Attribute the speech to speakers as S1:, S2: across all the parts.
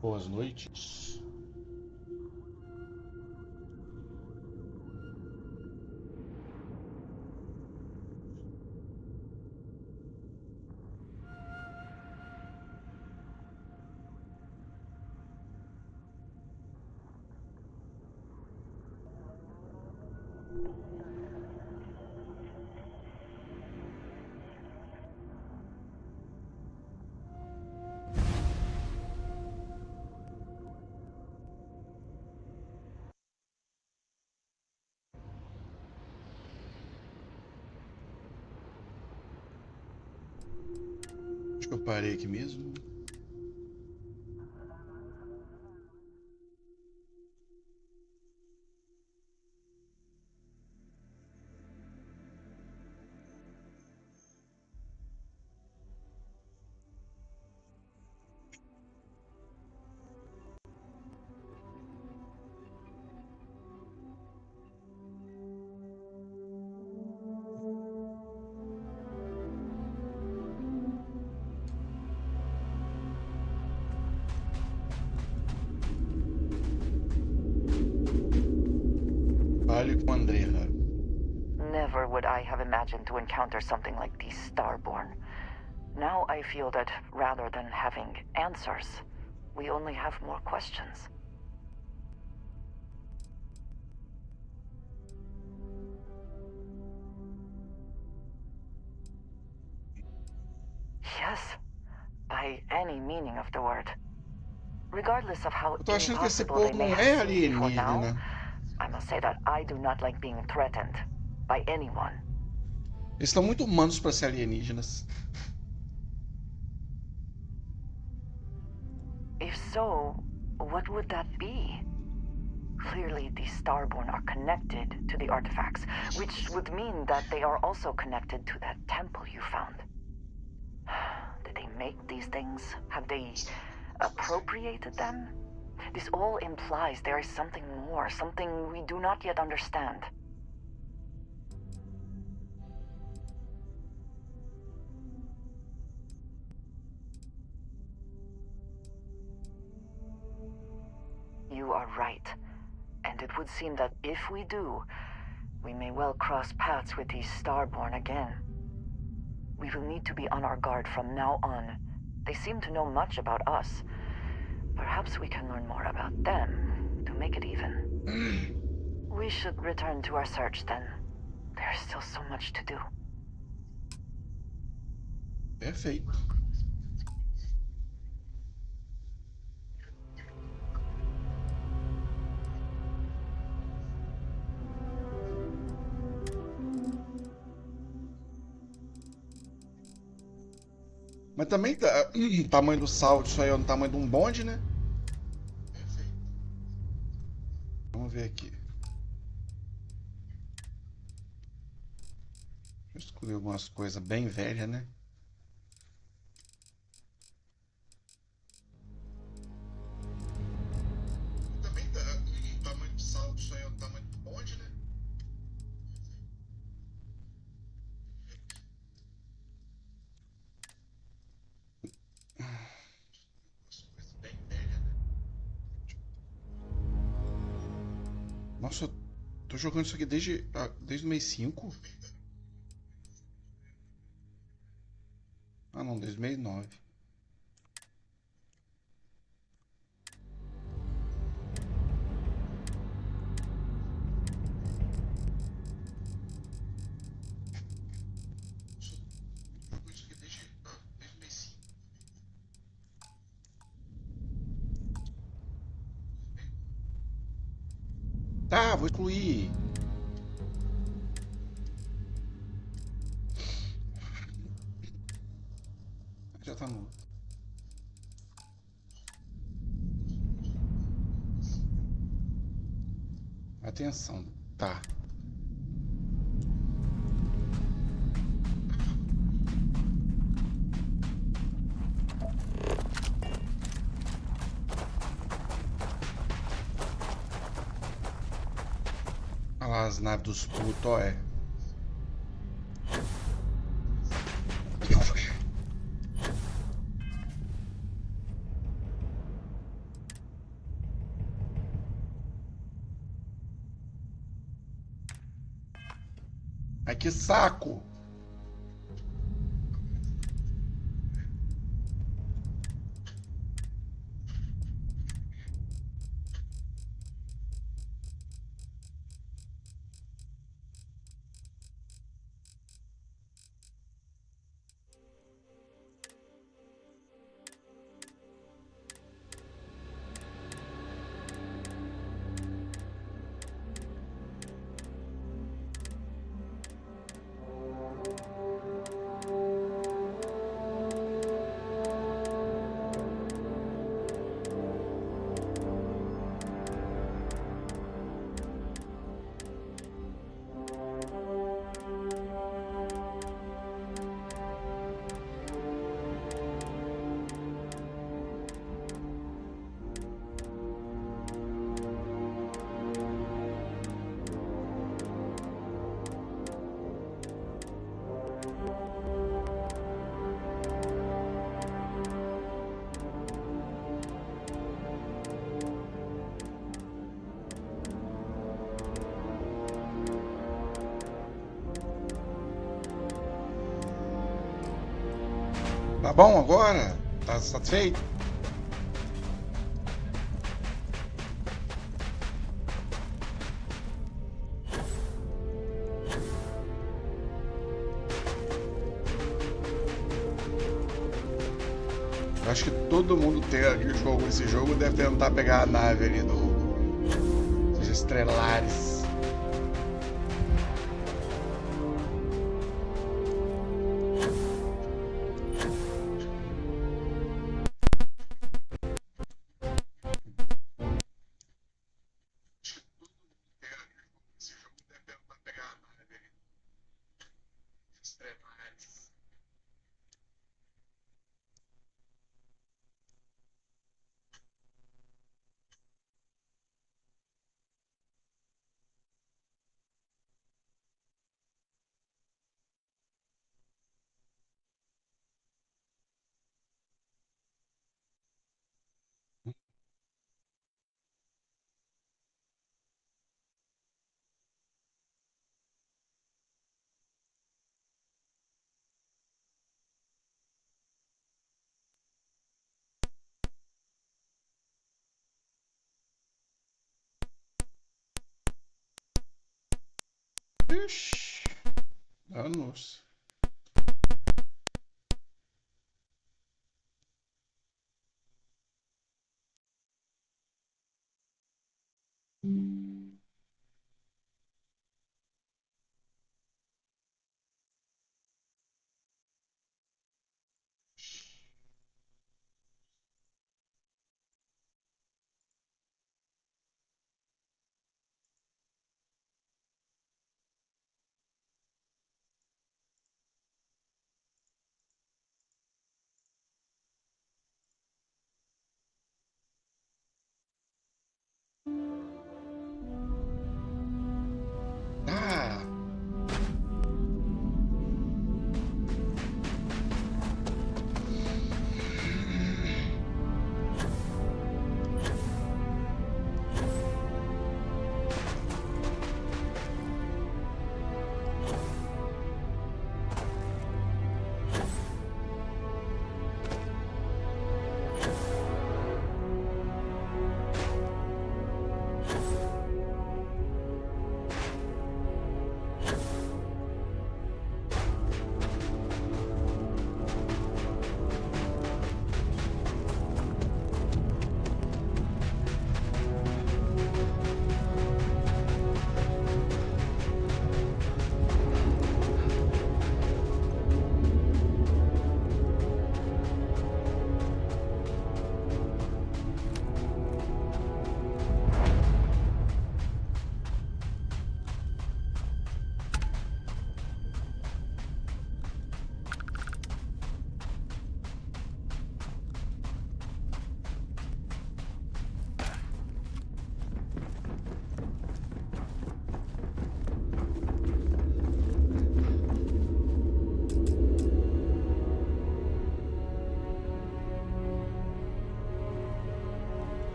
S1: Boas noites. Acho que eu parei aqui mesmo. Fale com Andrea.
S2: Never would I have imagined to encounter something like these Starborn. Now I feel that rather than having answers, we only have more questions. Yes, by any meaning of the word. Regardless of how
S1: Eu tô achando que esse
S2: impossible they
S1: povo
S2: may
S1: não
S2: have
S1: é
S2: seemed before now,
S1: alienígena.
S2: I must say that I do not like being threatened by anyone.
S1: Eles estão muito humanos para ser alienígenas.
S2: If so, what would that be? Clearly, these Starborn are connected to the artifacts, which would mean that they are also connected to that temple you found. Did they make these things? Have they appropriated them? This all implies there is something more, something we do not yet understand. You are right. And it would seem that if we do, we may well cross paths with these Starborn again. We will need to be on our guard from now on. They seem to know much about us. Perhaps we can learn more about them to make it even. We should return to our search then. There's still so much to do.
S1: Perfeito. Mas também o tamanho do salto, isso aí é o tamanho de um bonde, né? Vamos ver aqui. Deixa eu escolher algumas coisas bem velhas, né? Também o tamanho do salto, isso aí é o tamanho do bonde, né? Nossa, eu tô jogando isso aqui desde o mês 5. Ah não, desde o mês 9. Tá, vou excluir. Já tá no. Atenção, tá. Olha lá as naves dos putos, ó, é. Ai, que saco! Tá bom agora? Tá satisfeito? Eu acho que todo mundo que jogou esse jogo deve tentar pegar a nave ali dos Estrelares. Ixi, danos. Ah,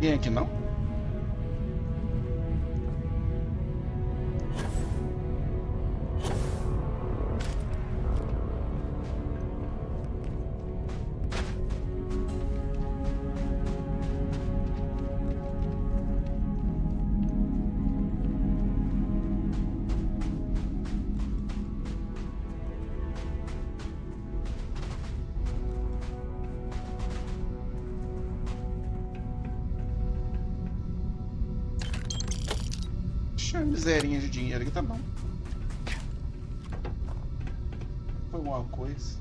S1: ninguém aqui não? Deixa a miserinha de dinheiro aqui, tá bom. Foi alguma coisa.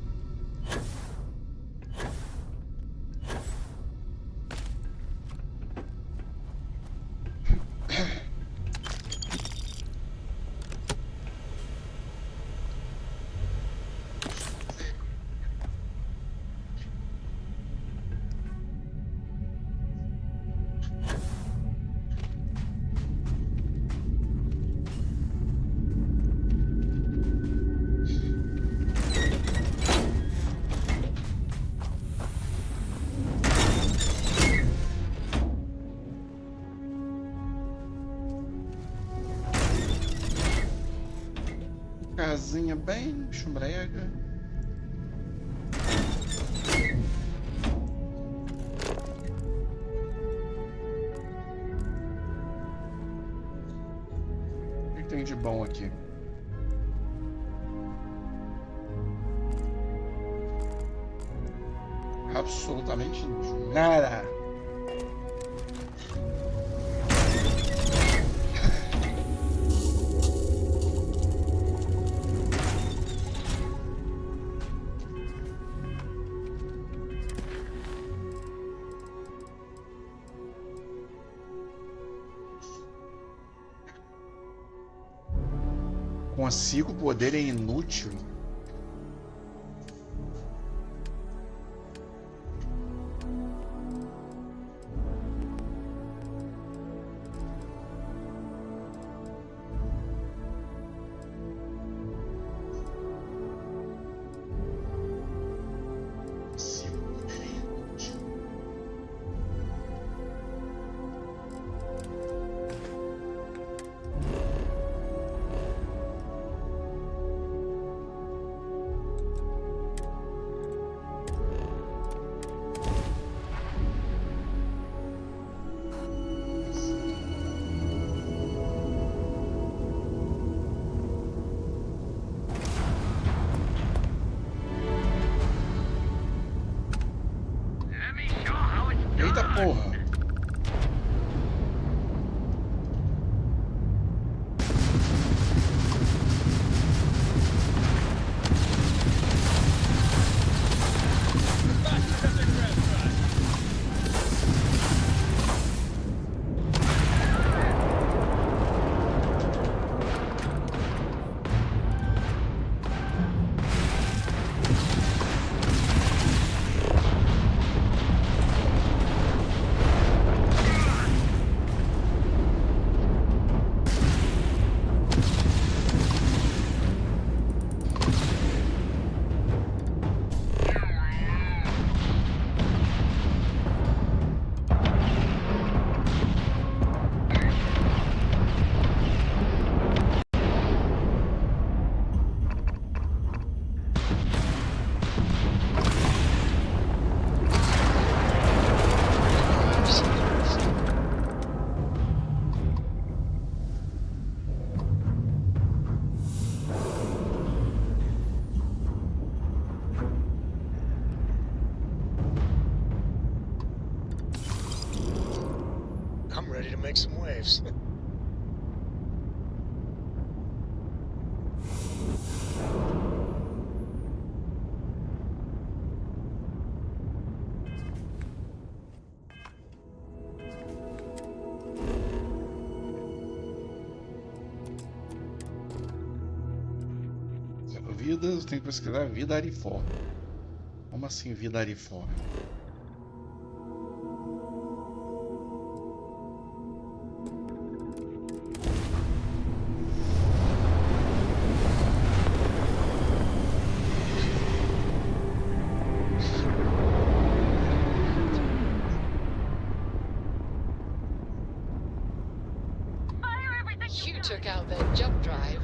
S1: Casinha bem chumbrega. O que tem de bom aqui? Absolutamente nada. Consigo, poder é inútil. Eita porra!
S3: I'm ready to make some waves.
S1: Vidas, tem que pesquisar vida ariforme. Como assim vida ariforme?
S4: You took out that jump drive.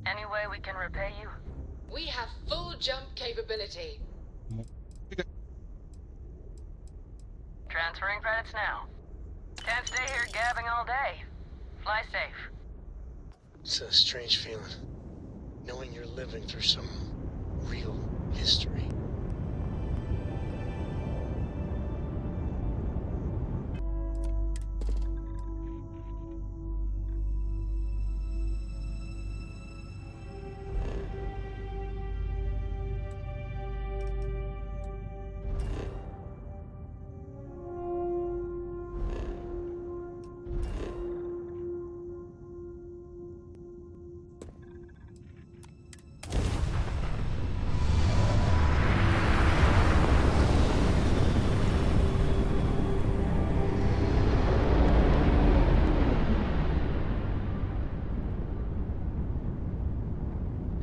S2: Any way we can repay you?
S4: We have full jump capability.
S2: Transferring credits now. Can't stay here gabbing all day. Fly safe.
S3: It's a strange feeling, knowing you're living through some real history.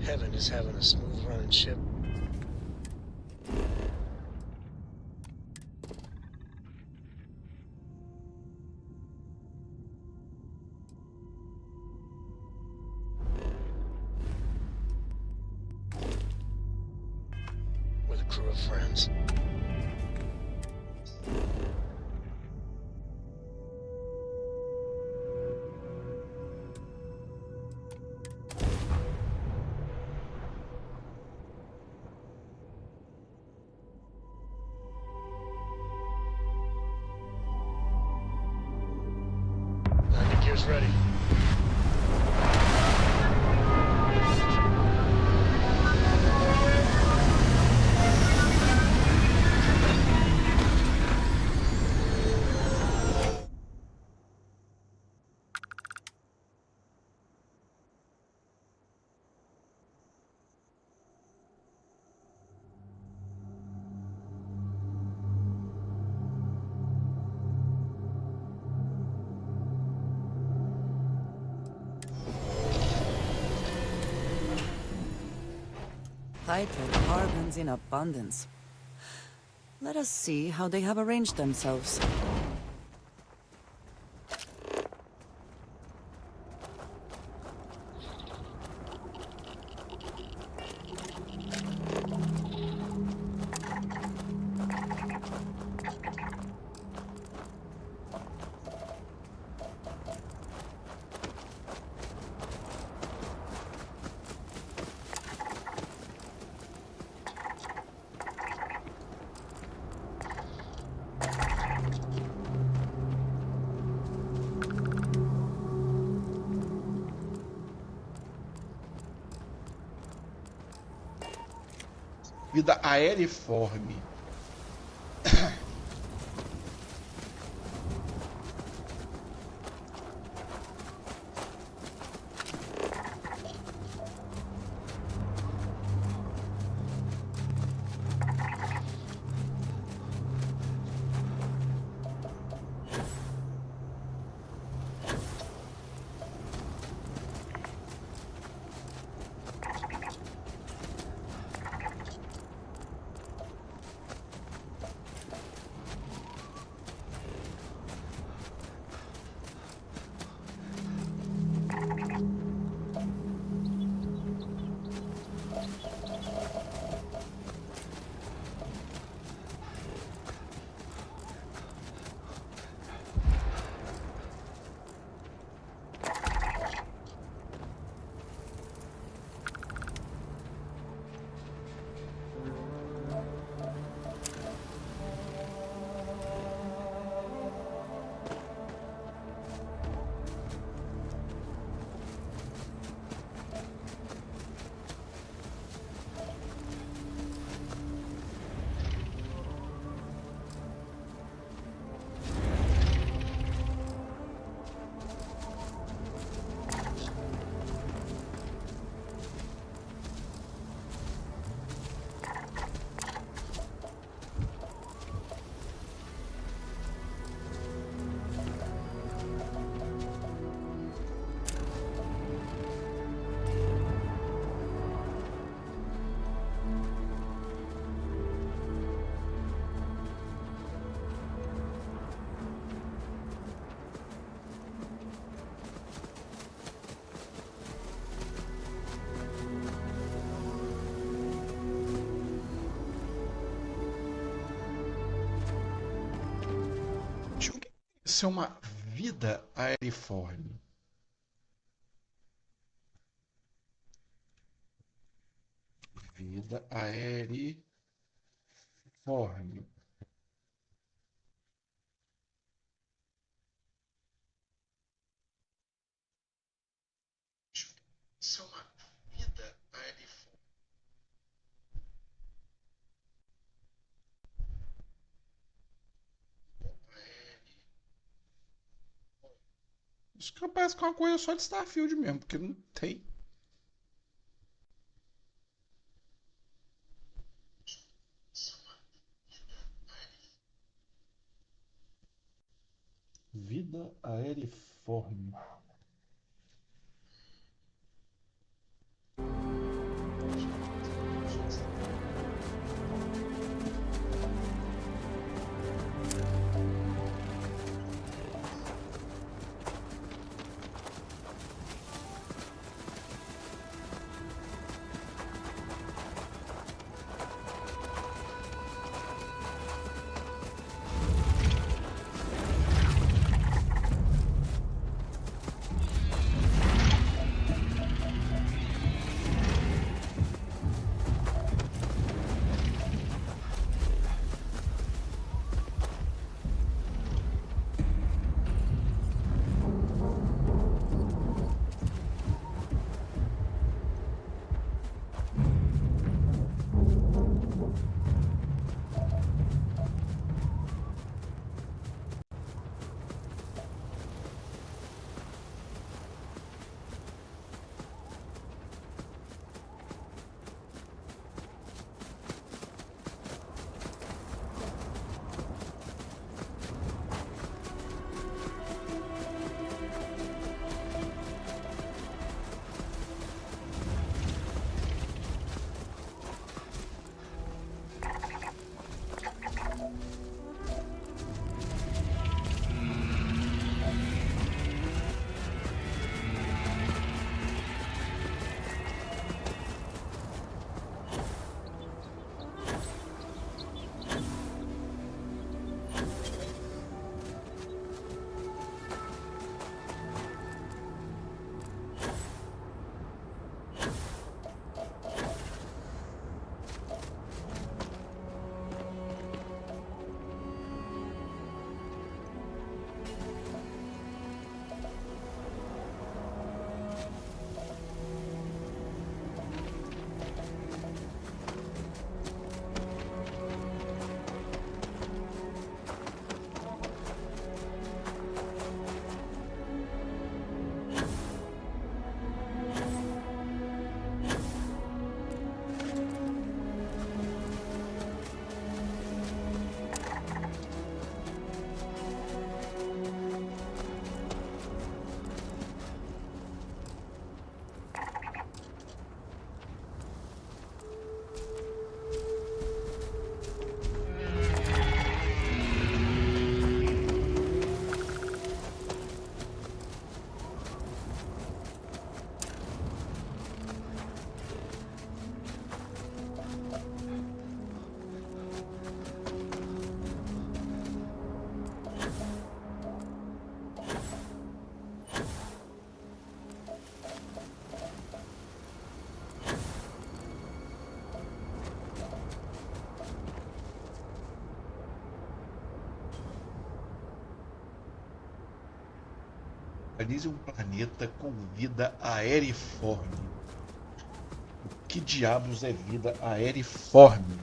S3: Heaven is having a smooth running ship. With a crew of friends. Landing gear's ready.
S5: Hydrocarbons in abundance. Let us see how they have arranged themselves.
S1: Vida aeriforme. Isso é uma vida aeriforme. Vida aeriforme. Isso é uma vida aeriforme. Isso que parece que é uma coisa só de Starfield mesmo, porque não tem. Vida aeriforme. Localize um planeta com vida aeriforme. O que diabos é vida aeriforme?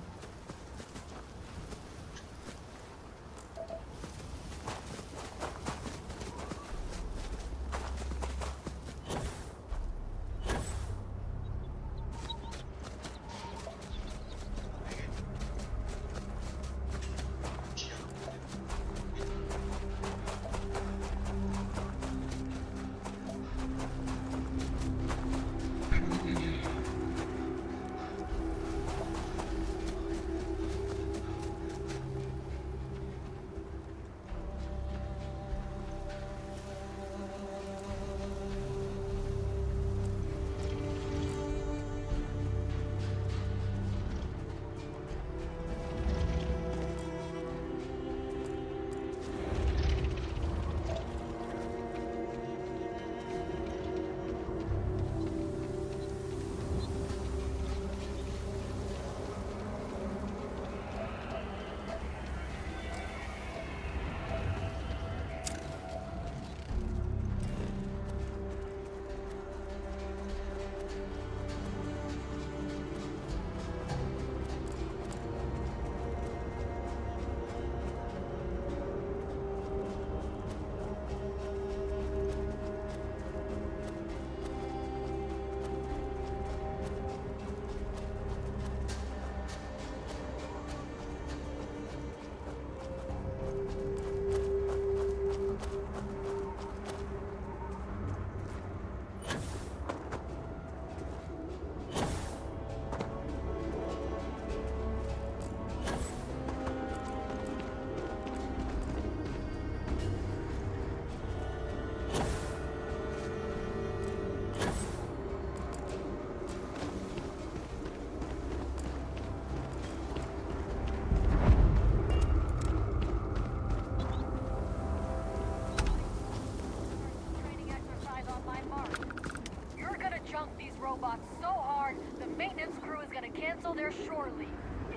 S6: their shore leave.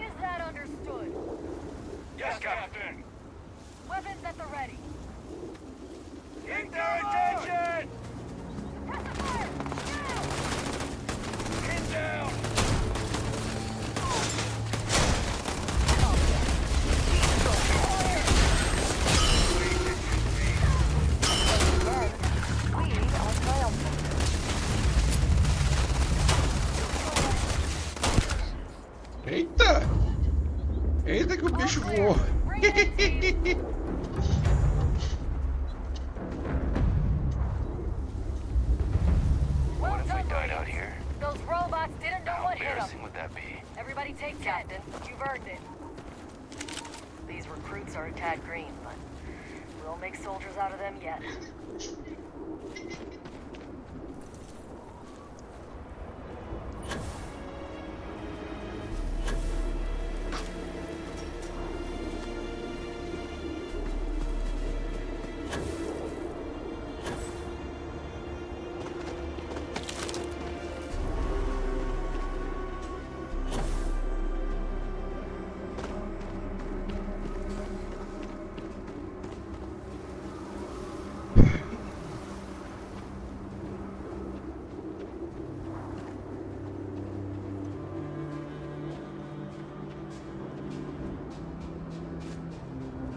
S6: Is that understood?
S7: Yes, Captain.
S6: Weapons at the ready.
S7: Keep their attention!
S6: Suppress the fire! Now!
S7: Pin down!
S2: We are triumphant.
S1: Eita! Eita que o bicho voou!
S6: Well
S7: What if we
S6: done,
S7: died
S6: Marines.
S7: out here?
S6: Those robots didn't know
S7: How
S6: what hit them.
S7: embarrassing would that be?
S6: Everybody take 10. You've earned it. These recruits are a tad green, but we'll make soldiers out of them yet.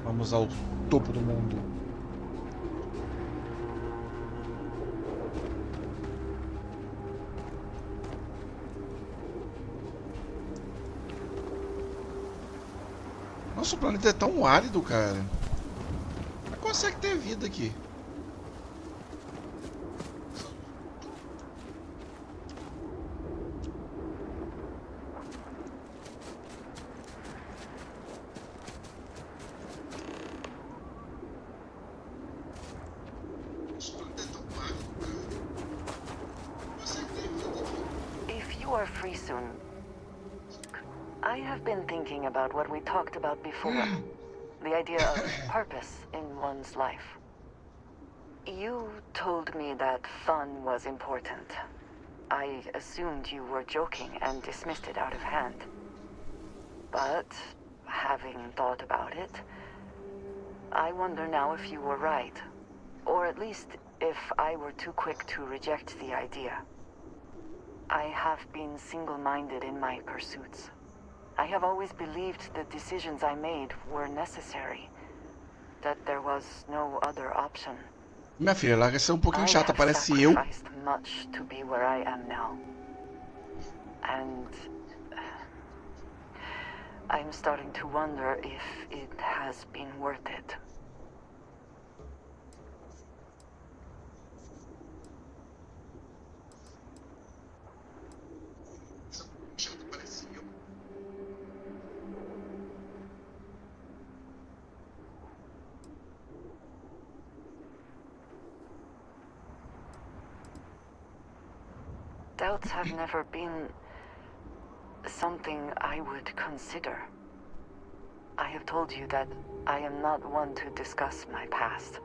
S1: Vamos ao topo do mundo. Nossa, o planeta é tão árido, cara. Como consegue ter vida aqui?
S2: If you are free soon, I have been thinking about what we talked about before. The idea of purpose in one's life. You told me that fun was important. I assumed you were joking and dismissed it out of hand. But, having thought about it, I wonder now if you were right. Or at least if I were too quick to reject the idea. I have been single-minded in my pursuits. I have always believed the decisions I made were necessary. That there was no other option.
S1: Minha filha, larga ser um pouquinho
S2: I
S1: chata,
S2: have
S1: parece eu.
S2: sacrificed much to be where I am now. And I'm starting to wonder if it has been worth it. Doubts have never been something I would consider. I have told you that I am not one to discuss my past.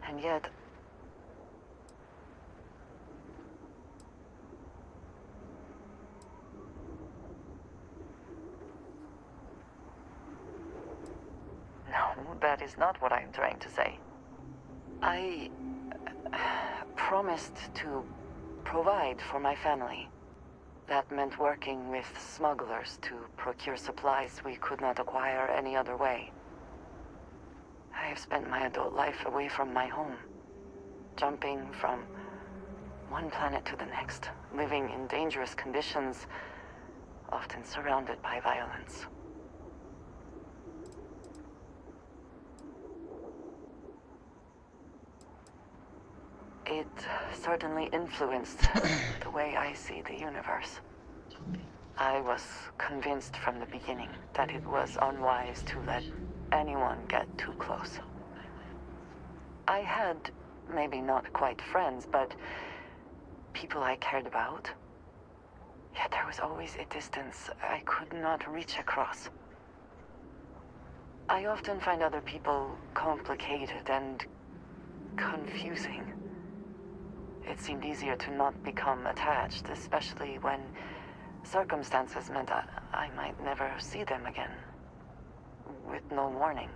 S2: And yet, no, that is not what I am trying to say. I promised to provide for my family. That meant working with smugglers to procure supplies we could not acquire any other way. I have spent my adult life away from my home, jumping from one planet to the next, living in dangerous conditions, often surrounded by violence. It certainly influenced the way I see the universe. I was convinced from the beginning that it was unwise to let anyone get too close. I had, maybe not quite friends, but people I cared about. Yet there was always a distance I could not reach across. I often find other people complicated and confusing. It seemed easier to not become attached, especially when Circumstances meant I might never see them again. With no warning.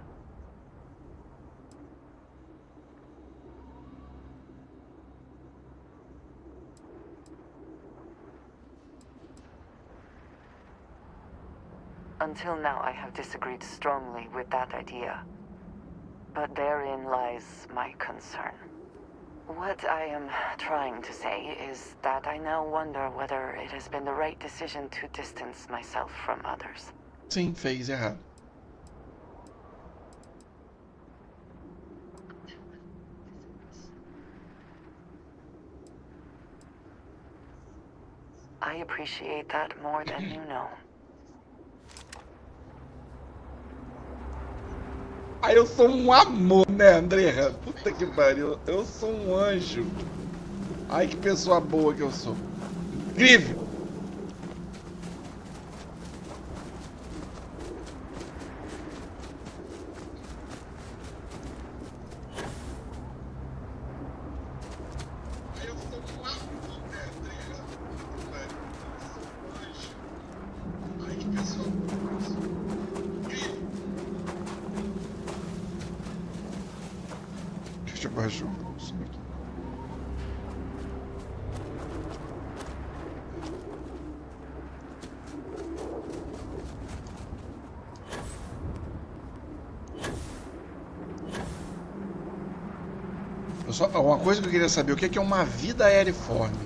S2: Until now, I have disagreed strongly with that idea. But therein lies my concern. What I am trying to say is that I now wonder whether it has been the right decision to distance myself from others.
S1: Sim, fez errado.
S2: I appreciate that more than you know.
S1: Ah, eu sou um amor, né, Andrea? Puta que pariu. Eu sou um anjo. Ai, que pessoa boa que eu sou. Incrível! Eu sou um amor, né, Andrea? Puta que pariu. Eu sou um anjo. Ai, que pessoa boa que eu sou. Incrível! Deixa eu baixar um pouco isso aqui. Uma coisa que eu queria saber, o que é uma vida aeriforme?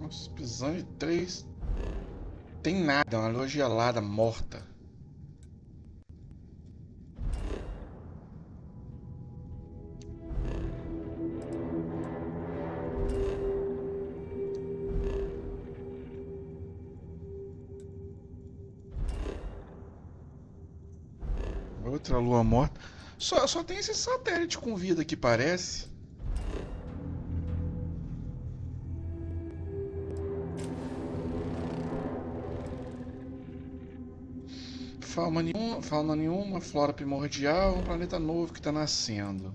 S1: Nossa, pisando de 3. Tem nada, é uma lua gelada, morta. Outra lua morta. Só tem esse satélite com vida que parece. Fauna nenhuma, flora primordial, um planeta novo que está nascendo.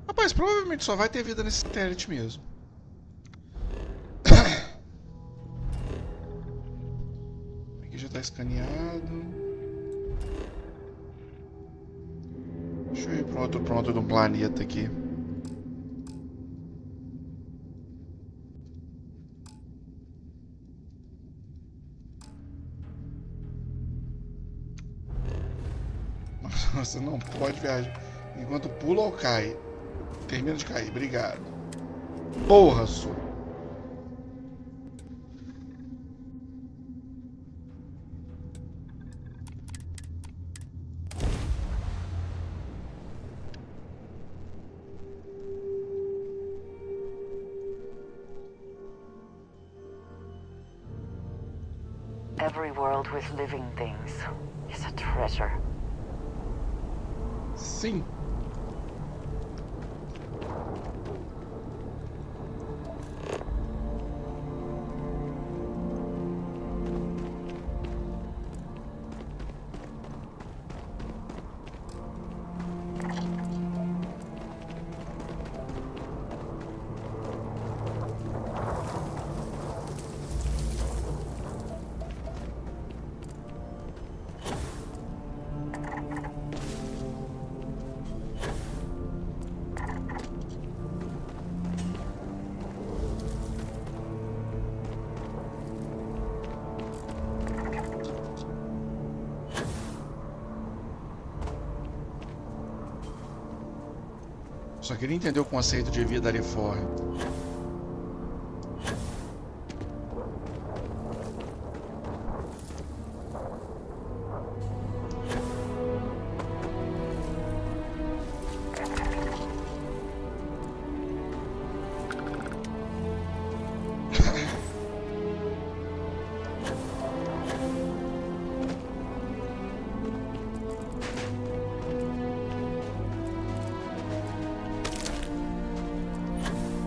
S1: Rapaz, provavelmente só vai ter vida nesse satélite mesmo. Aqui já está escaneado. Deixa eu ir para outro ponto de um planeta aqui. Você não pode viajar enquanto pula ou cai. Termina de cair, obrigado. Porra, sua.
S2: Every world with living things is a treasure.
S1: Sim. Só queria entender o conceito de vida aeriforme.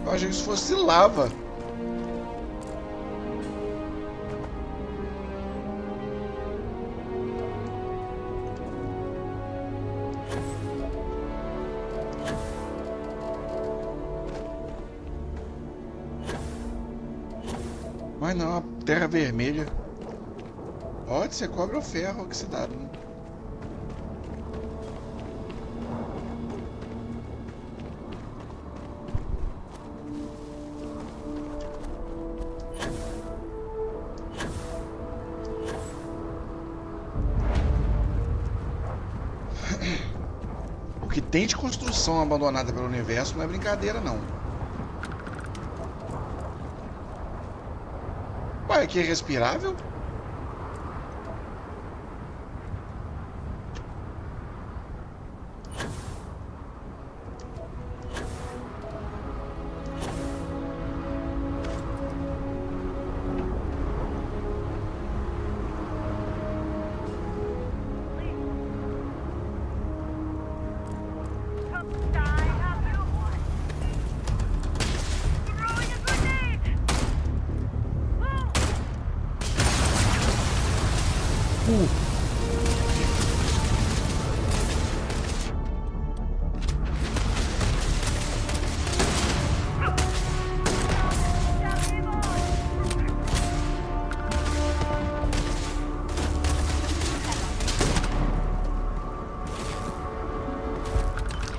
S1: Eu achei que isso fosse lava. Mas não, a terra vermelha. Pode ser cobre ou ferro oxidado, né? O que tem de construção abandonada pelo universo não é brincadeira, não. Ué, aqui é respirável?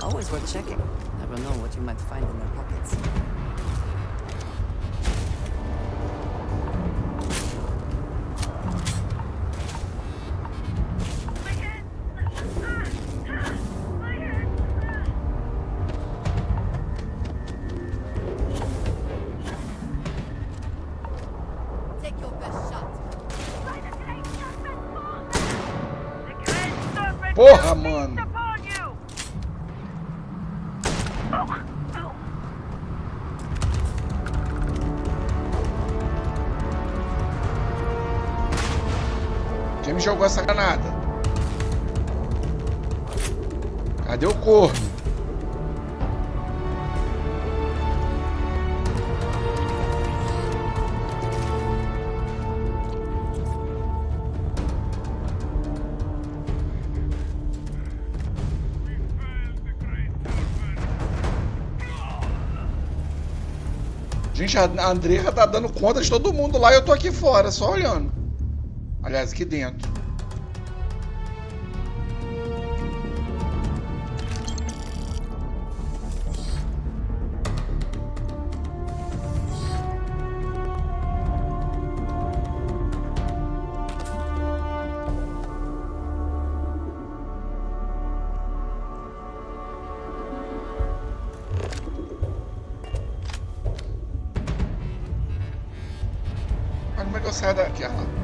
S5: Always worth checking. Never know what you might find in their pockets.
S8: Take your best shot.
S1: Porra, mano! Quem me jogou essa granada? Cadê o corno? Gente, a Andrea tá dando conta de todo mundo lá e eu tô aqui fora, só olhando. Aliás, aqui dentro. Mas como é que eu saio daqui? Ah, lá.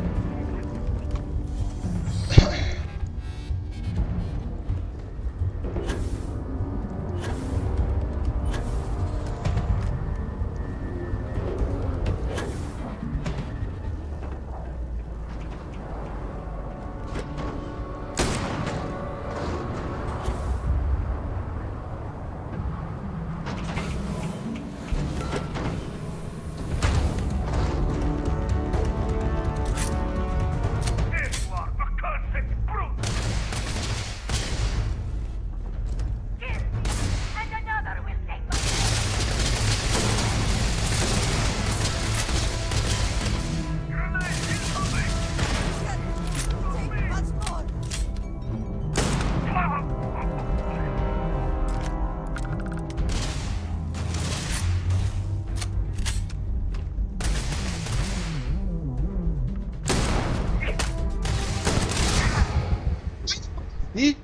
S1: Ih,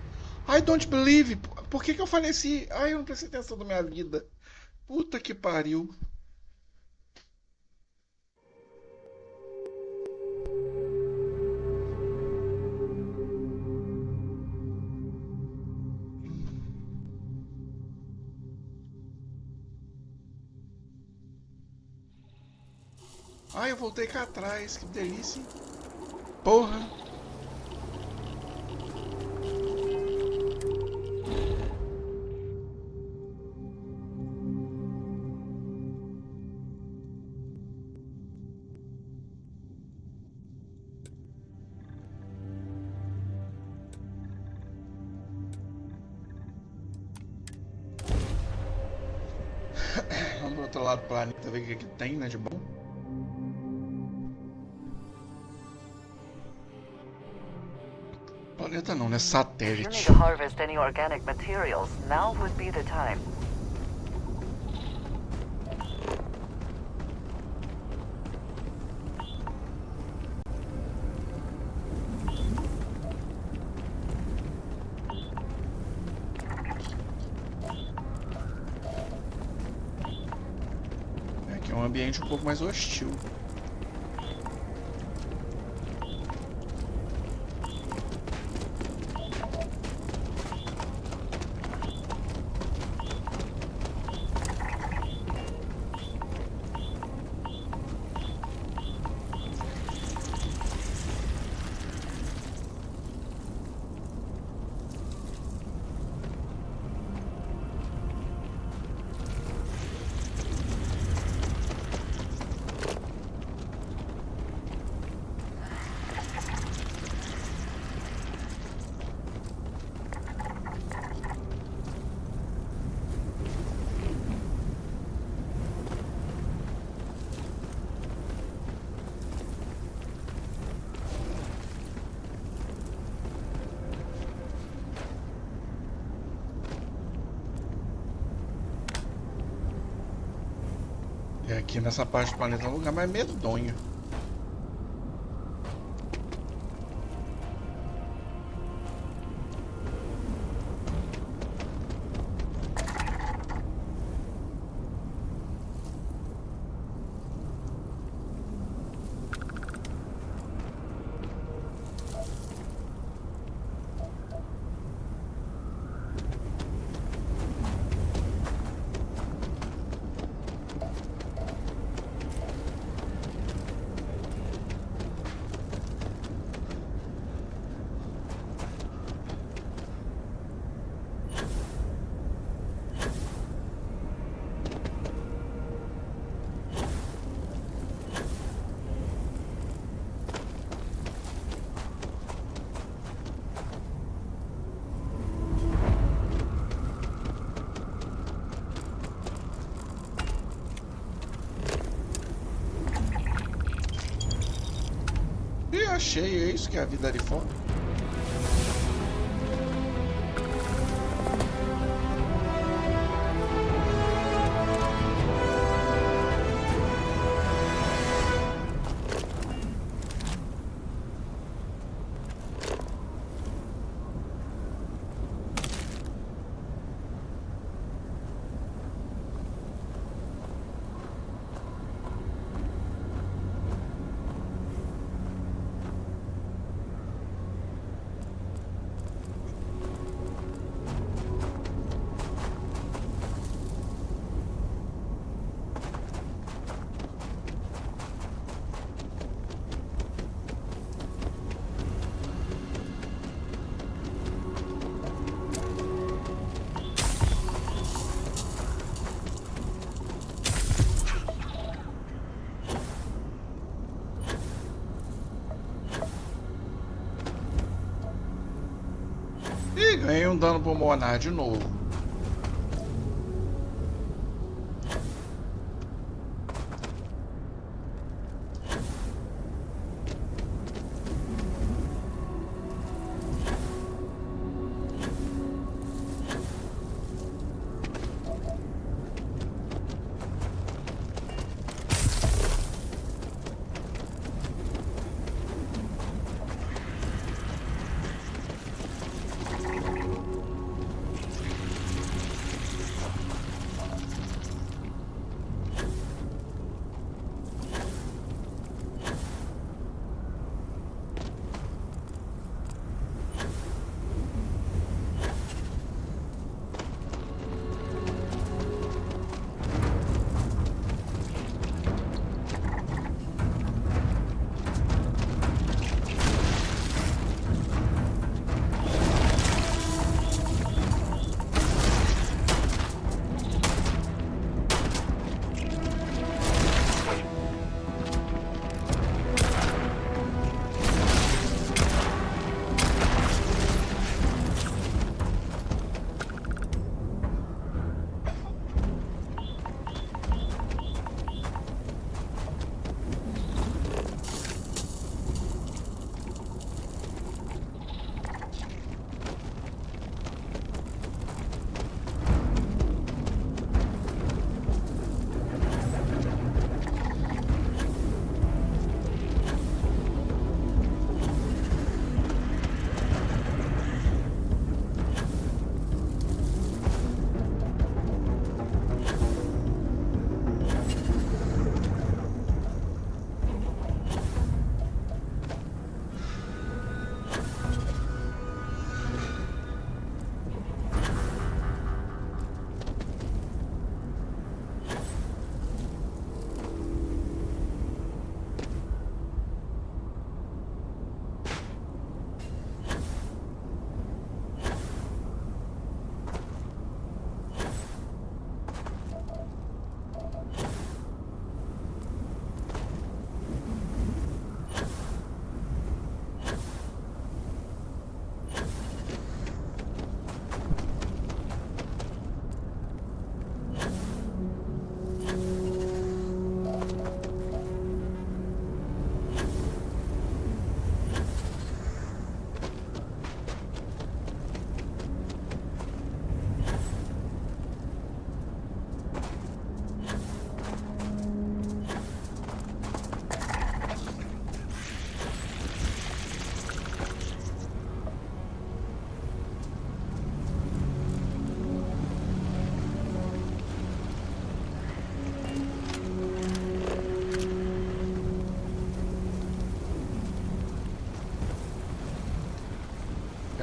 S1: I don't believe. Por que que eu faleci? Ai, eu não prestei atenção na minha vida. Puta que pariu. Ai, eu voltei cá atrás. Que delícia. Porra. Vamos pro outro lado do planeta ver o que tem, né, de bom. Planeta não, né?
S2: If you
S1: Satélite.
S2: need to harvest any organic materials, now would be the time.
S1: Aqui é um ambiente um pouco mais hostil. E aqui nessa parte do planeta é um lugar mais medonho. E achei, é isso que é a vida ali fora. E ganhei um dano pulmonar de novo.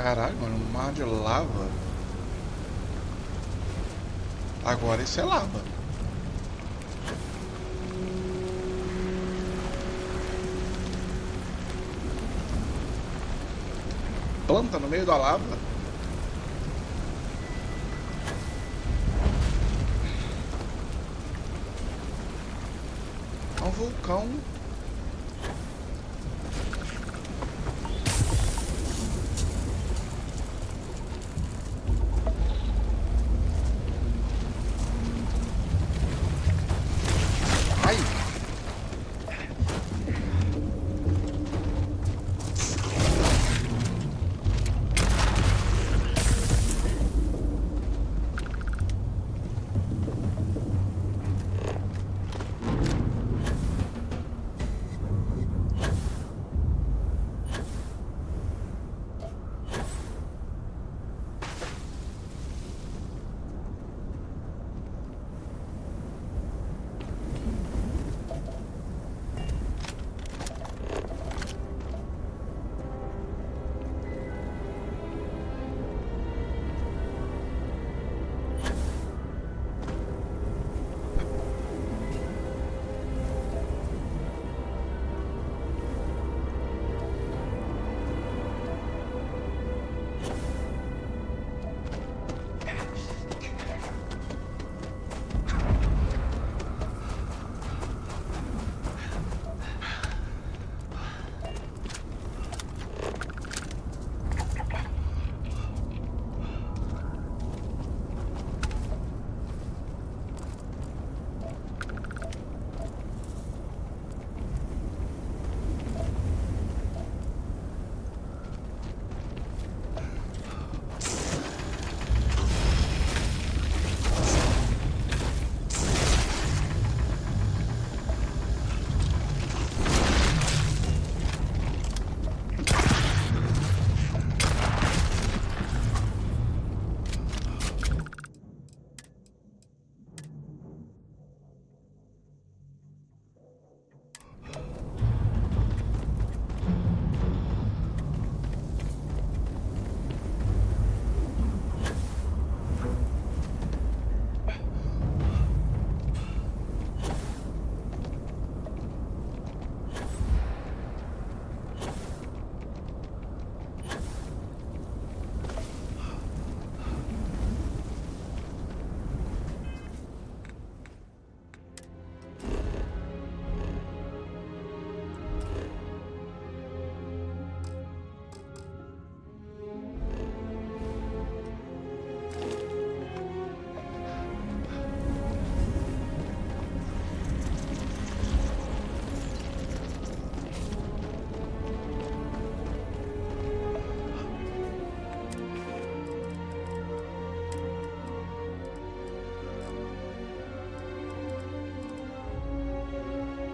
S1: Caralho, mano, um mar de lava. Agora isso é lava. Planta no meio da lava. É um vulcão.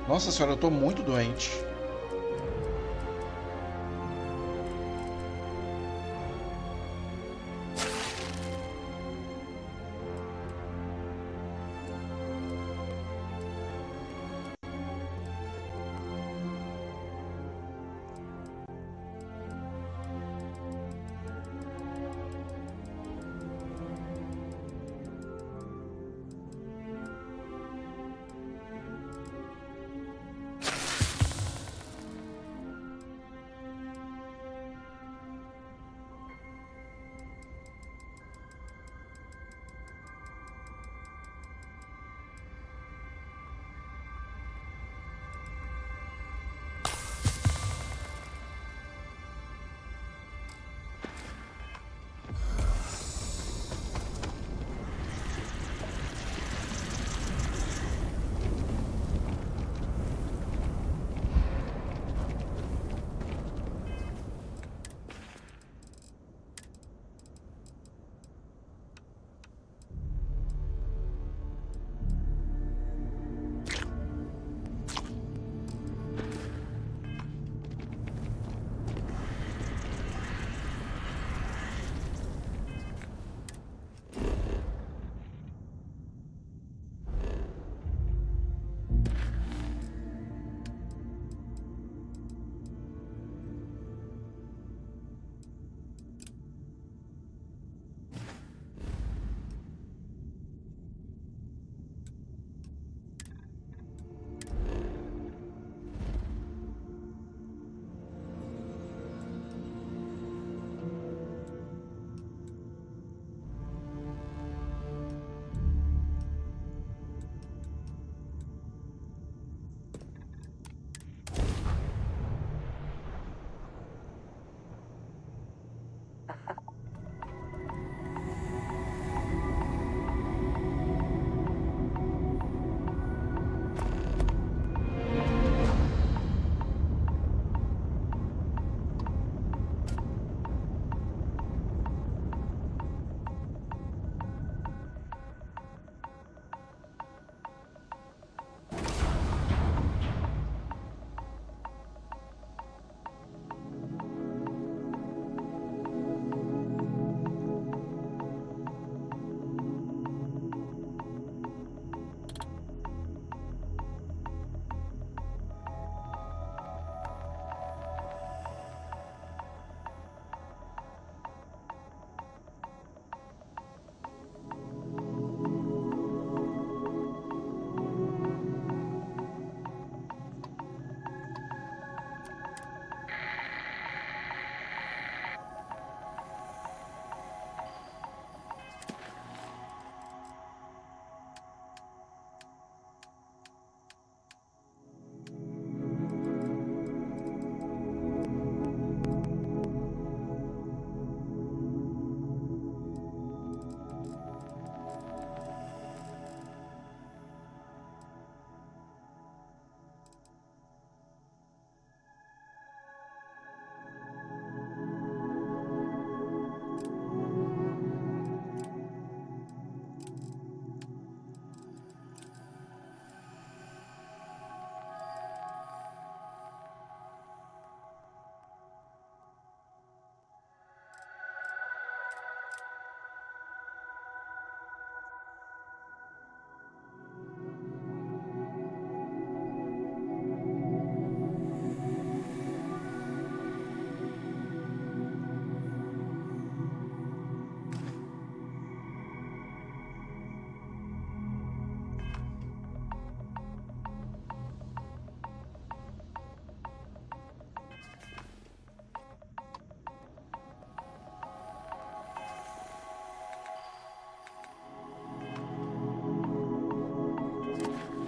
S1: Nossa senhora, eu tô muito doente.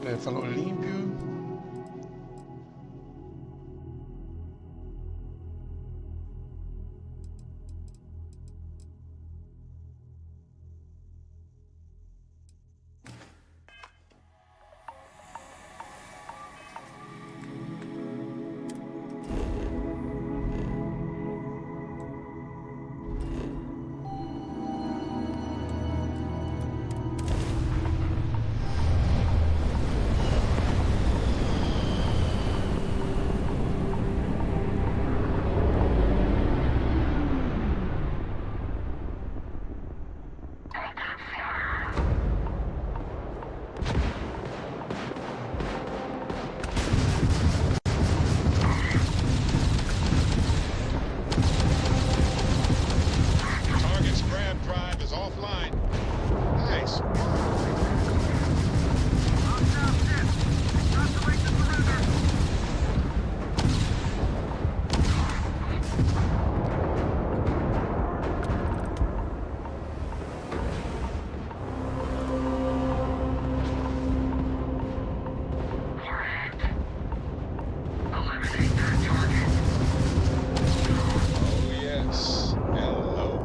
S1: Falou limpio.
S9: Target's grab drive is offline. Nice. Oh yes. Hello.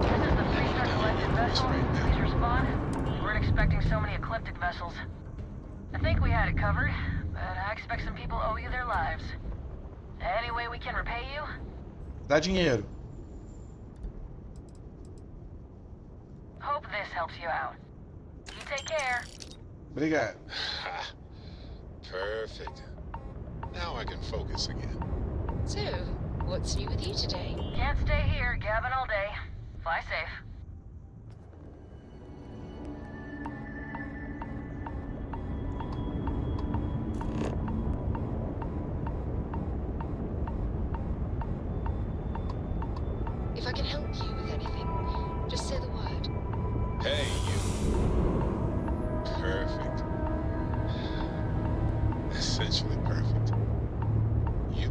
S6: This is the Three-Star Collective vessel. Please respond. We weren't expecting so many ecliptic vessels. I think we had it covered, but I expect some people owe you their lives. Any way we can repay you?
S1: Dá dinheiro.
S6: Hope this helps you out. You take care.
S1: Obrigado.
S9: Ha. Perfect. Now I can focus again.
S4: So, what's new with you today?
S6: Can't stay here gabbing all day. Fly safe.
S4: If I can help you with anything, just say the word.
S9: Hey, you. Perfect. Essentially perfect. You.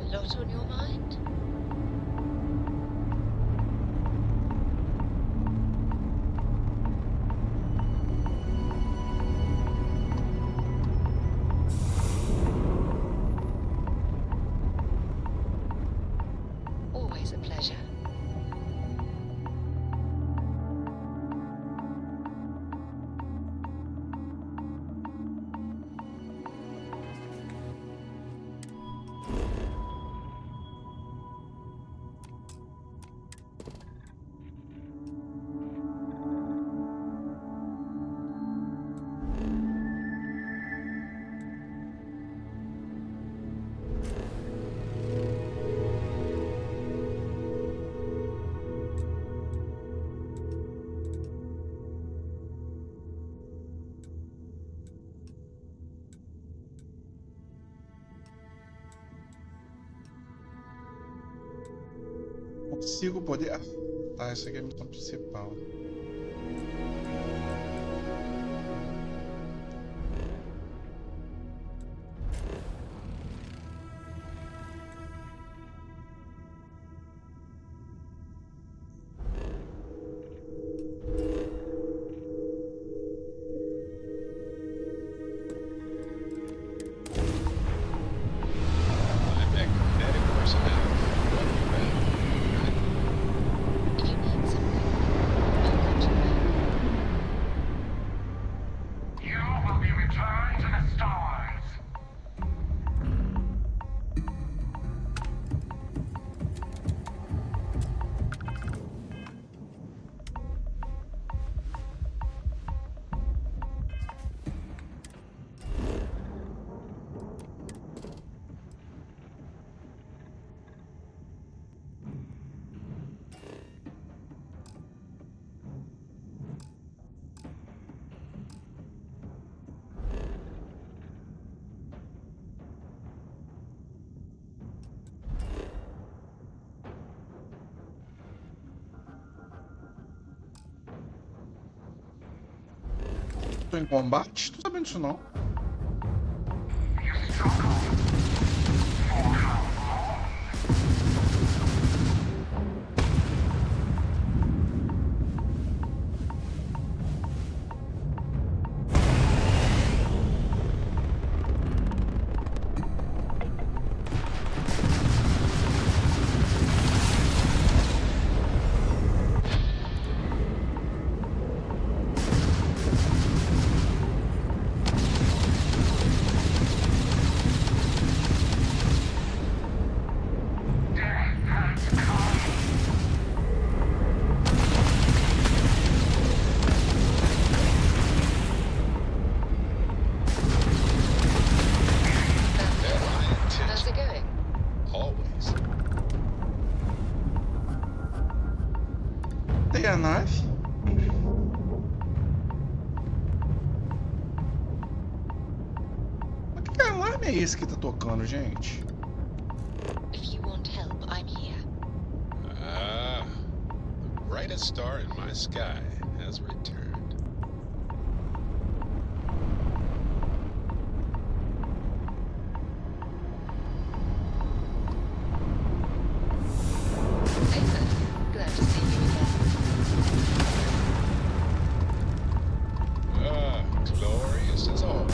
S4: A lot on your mind? Always a pleasure.
S1: Consigo poder. Ah, tá, essa aqui é a missão principal.
S9: My magnetic personality. What you read?
S4: If you need something, I'll come to you.
S7: You will be returned to the stars.
S1: Tô em combate? Tô sabendo disso não.
S7: You struggle. For how long?
S1: aí a nave? Mas que alarme é esse que tá tocando, gente?
S4: If you want help, I'm here.
S9: Ah, the brightest star in my sky has returned.
S4: Ava, glad to see you again.
S9: Ah, glorious as always.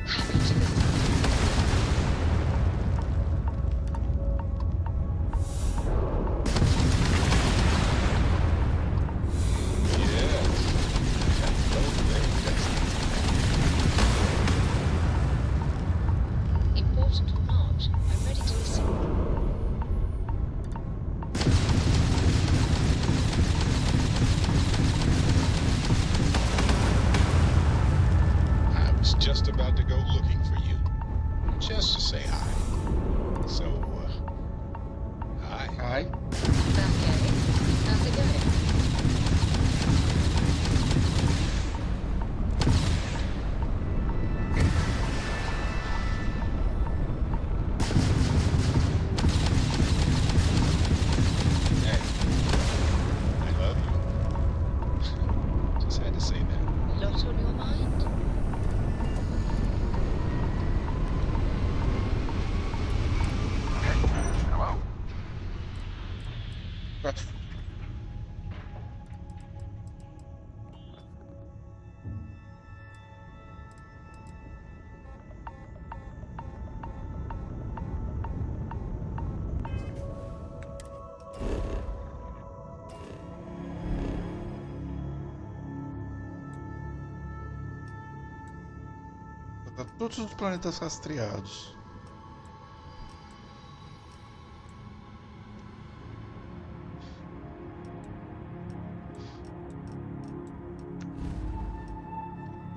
S4: Happy to listen.
S9: Yes. Hello there, Destiny.
S4: Important or not, I'm ready to listen.
S9: I was just about to go looking for you, just to say hi. So, hi.
S1: Ai.
S4: Okay. How's it going?
S9: Hey, I love you. Just had to say that.
S4: Lot on your mind?
S7: Hello?
S1: Tá todos os planetas rastreados.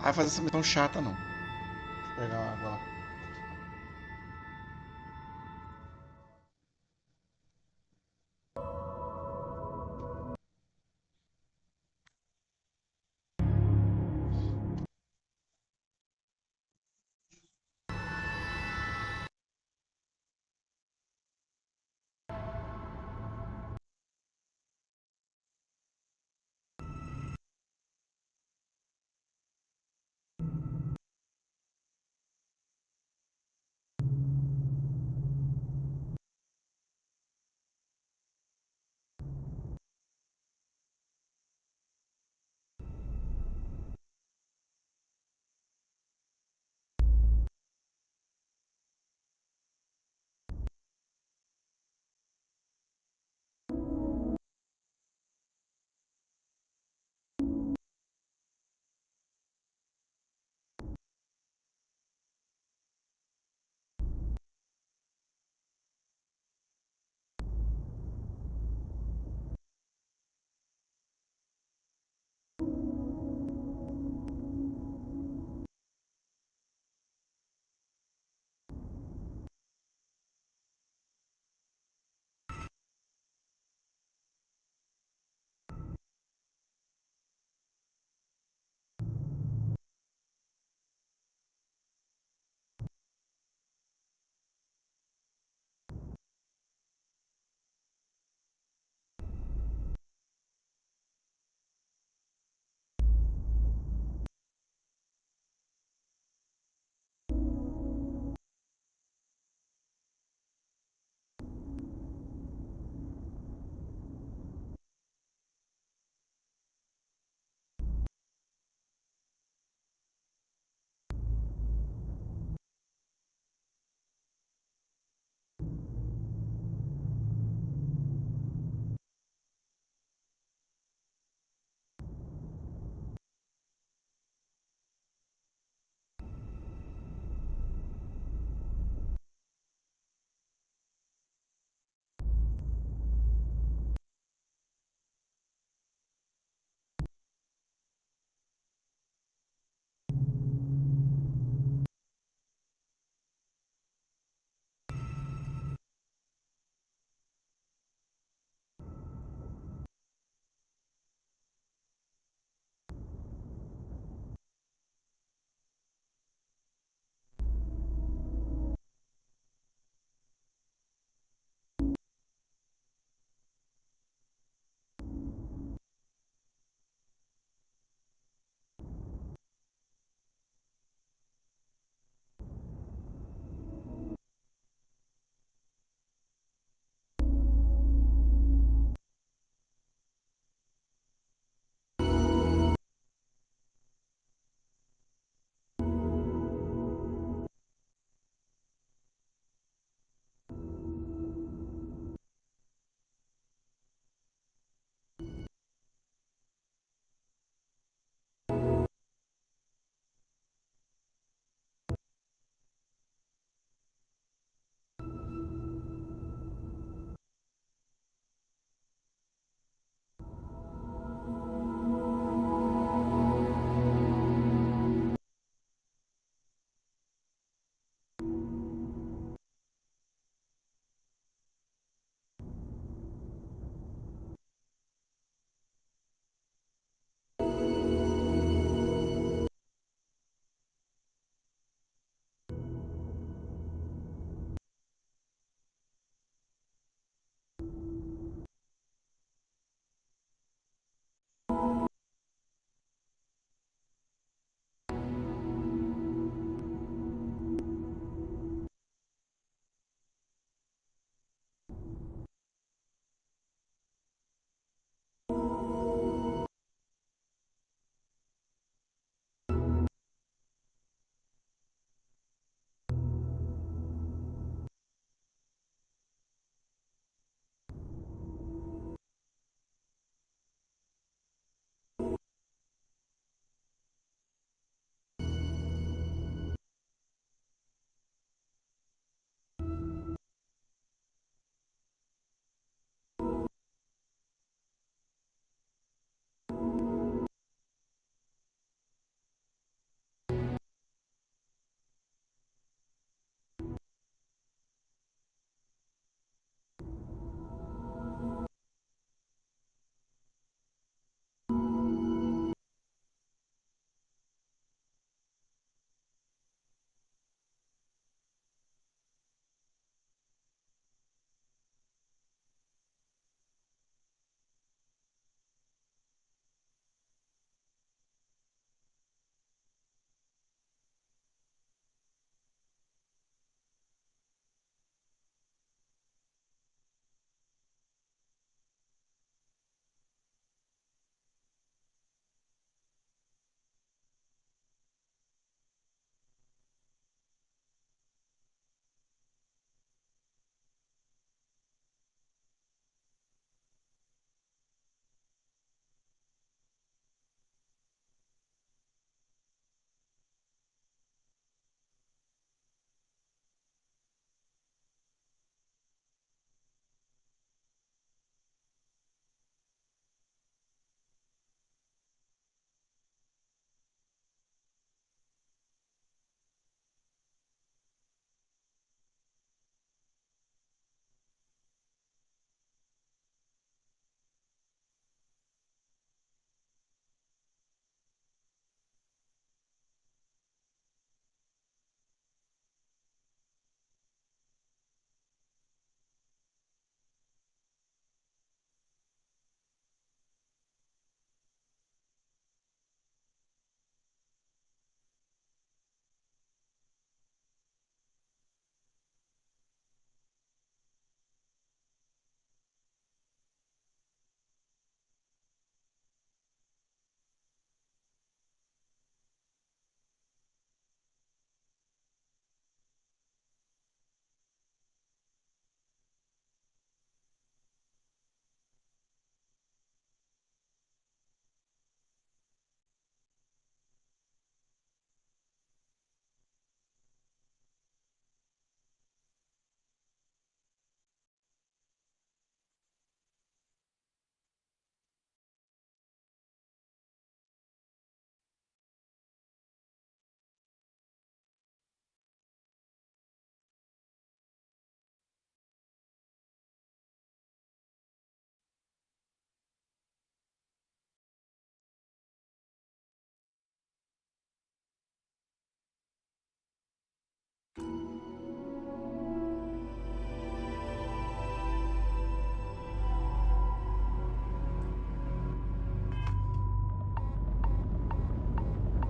S1: Ah, fazer essa missão chata não. Deixa eu pegar uma água lá.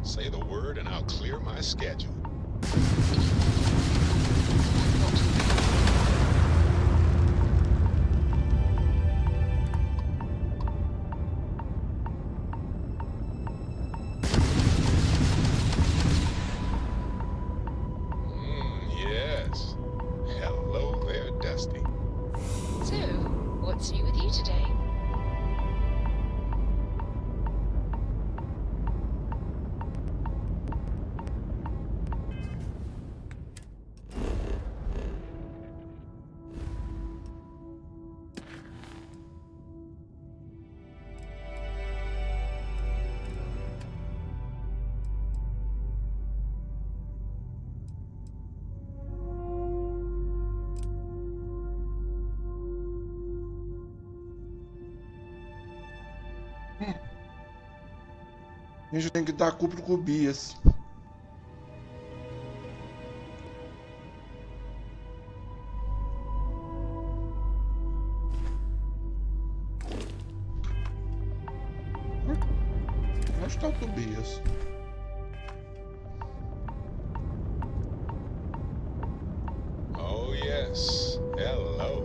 S9: Say the word and I'll clear my schedule. Yes. Hello there, Dusty.
S4: So, what's new with you today?
S1: A gente tem que dar culpa pro Cubias. Onde tá o Tobias?
S9: Oh, yes. Hello.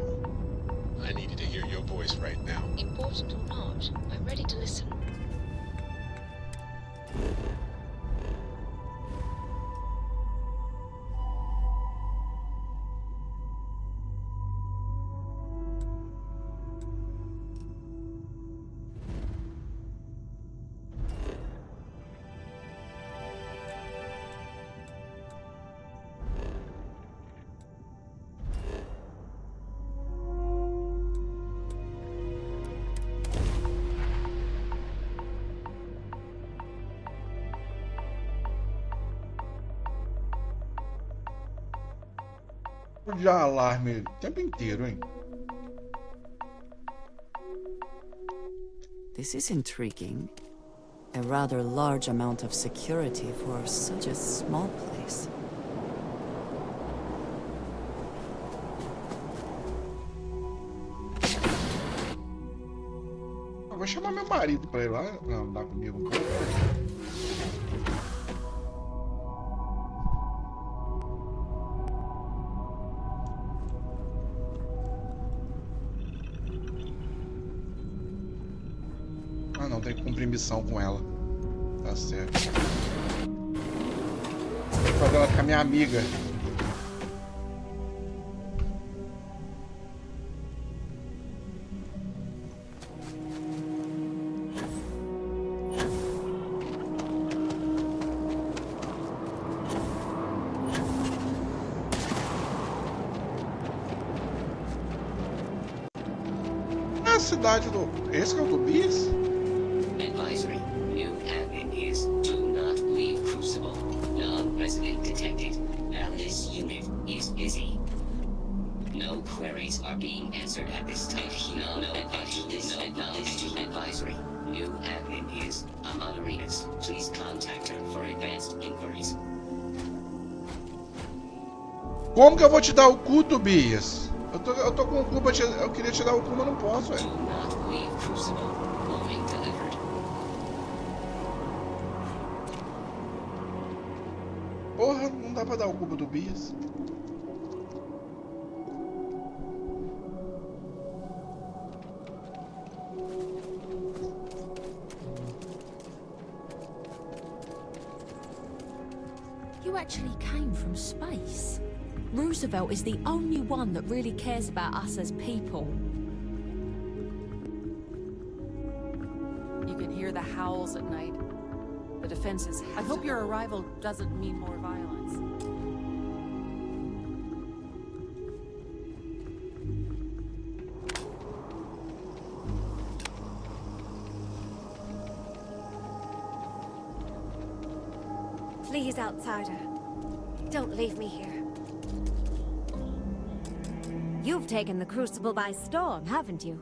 S9: I needed to hear your voice right now.
S4: Important or not, I'm ready to listen.
S1: De alarme o tempo inteiro, hein?
S5: This is intriguing. A rather large amount of security for such a small place.
S1: Eu vou chamar meu marido pra ir lá pra andar comigo um pouco. Ah, não, tem que cumprir missão com ela. Tá certo. Vou fazer ela ficar minha amiga. É a cidade do... Esse que é o Tobias?
S10: Advisory. New admin is do not leave Crucible. Non-resident detected. Alice unit is busy. No queries are being answered at this time. No acknowledged to advisory. New admin is Amadorinas. Please contact her for advanced inquiries.
S1: Como que eu vou te dar o cu, Tobias? Eu tô com o cu pra te... Eu queria te dar o cu, mas não posso, velho.
S10: Do not leave Crucible. Warning delivered.
S1: Porra, não dá pra dar o cu pro Tobias.
S11: You actually came from space. Roosevelt is the only one that really cares about us as people.
S12: You can hear the howls at night. The defenses have I hope your arrival doesn't mean more violence.
S13: Please, outsider. Don't leave me here. You've taken the Crucible by storm, haven't you?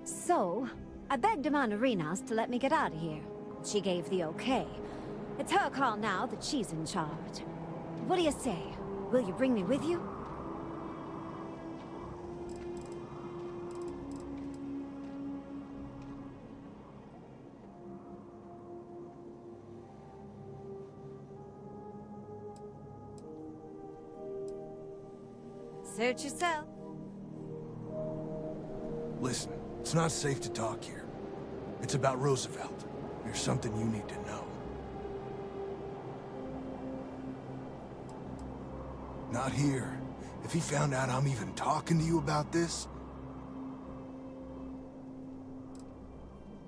S13: So, I begged Amanarinas to let me get out of here. She gave the okay. It's her call now that she's in charge. What do you say? Will you bring me with you? Suit yourself.
S14: Listen, it's not safe to talk here. It's about Roosevelt. There's something you need to know. Not here. If he found out I'm even talking to you about this...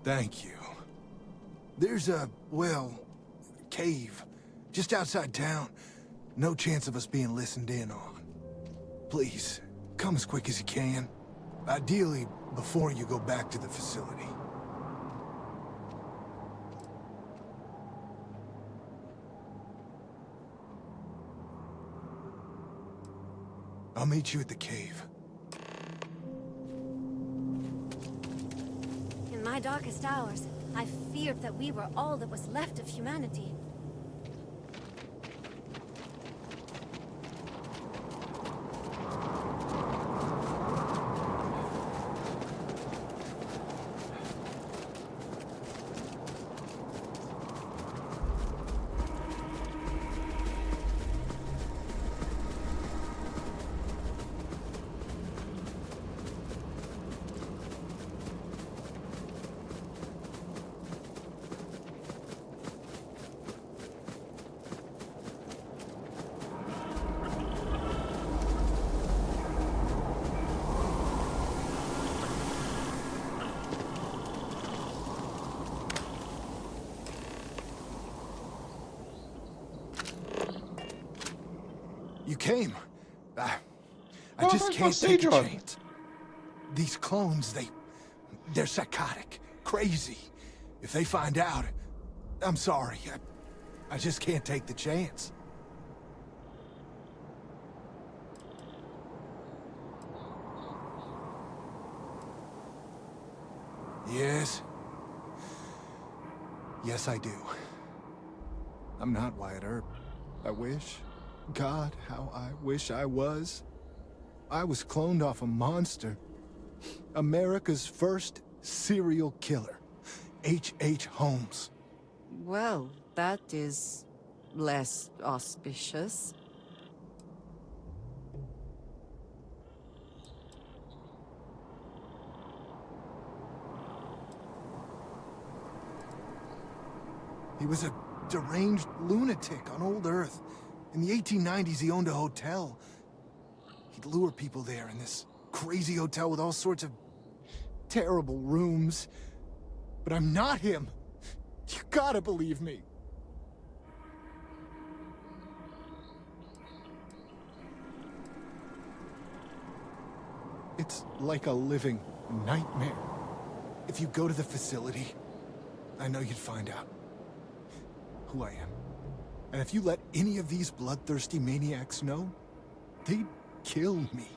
S14: Thank you. There's a, well, cave just outside town. No chance of us being listened in on. Please, come as quick as you can. Ideally, before you go back to the facility. I'll meet you at the cave.
S13: In my darkest hours, I feared that we were all that was left of humanity.
S14: You came. I just can't take a chance. These clones, they're psychotic, crazy. If they find out, I'm sorry. I just can't take the chance. Yes. Yes, I do. I'm not Wyatt Earp. I wish. God, how I wish I was. I was cloned off a monster. America's first serial killer. H.H. Holmes.
S5: Well, that is less auspicious.
S14: He was a deranged lunatic on old Earth. In the 1890s, he owned a hotel. He'd lure people there in this crazy hotel with all sorts of terrible rooms. But I'm not him. You gotta believe me. It's like a living nightmare. If you go to the facility, I know you'd find out who I am. And if you let any of these bloodthirsty maniacs know, they'd kill me.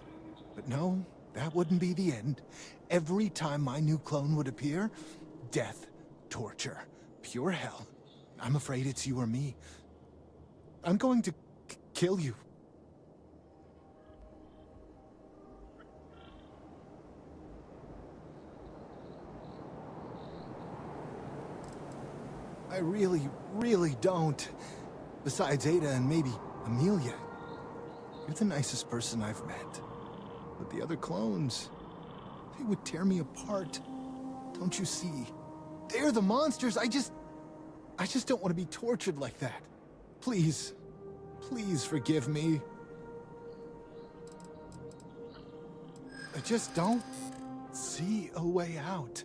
S14: But no, that wouldn't be the end. Every time my new clone would appear, death, torture, pure hell. I'm afraid it's you or me. I'm going to kill you. I really, really don't. Besides Ada and maybe Amelia. You're the nicest person I've met. But the other clones, they would tear me apart. Don't you see? They're the monsters. I just don't want to be tortured like that. Please, please forgive me. I just don't see a way out.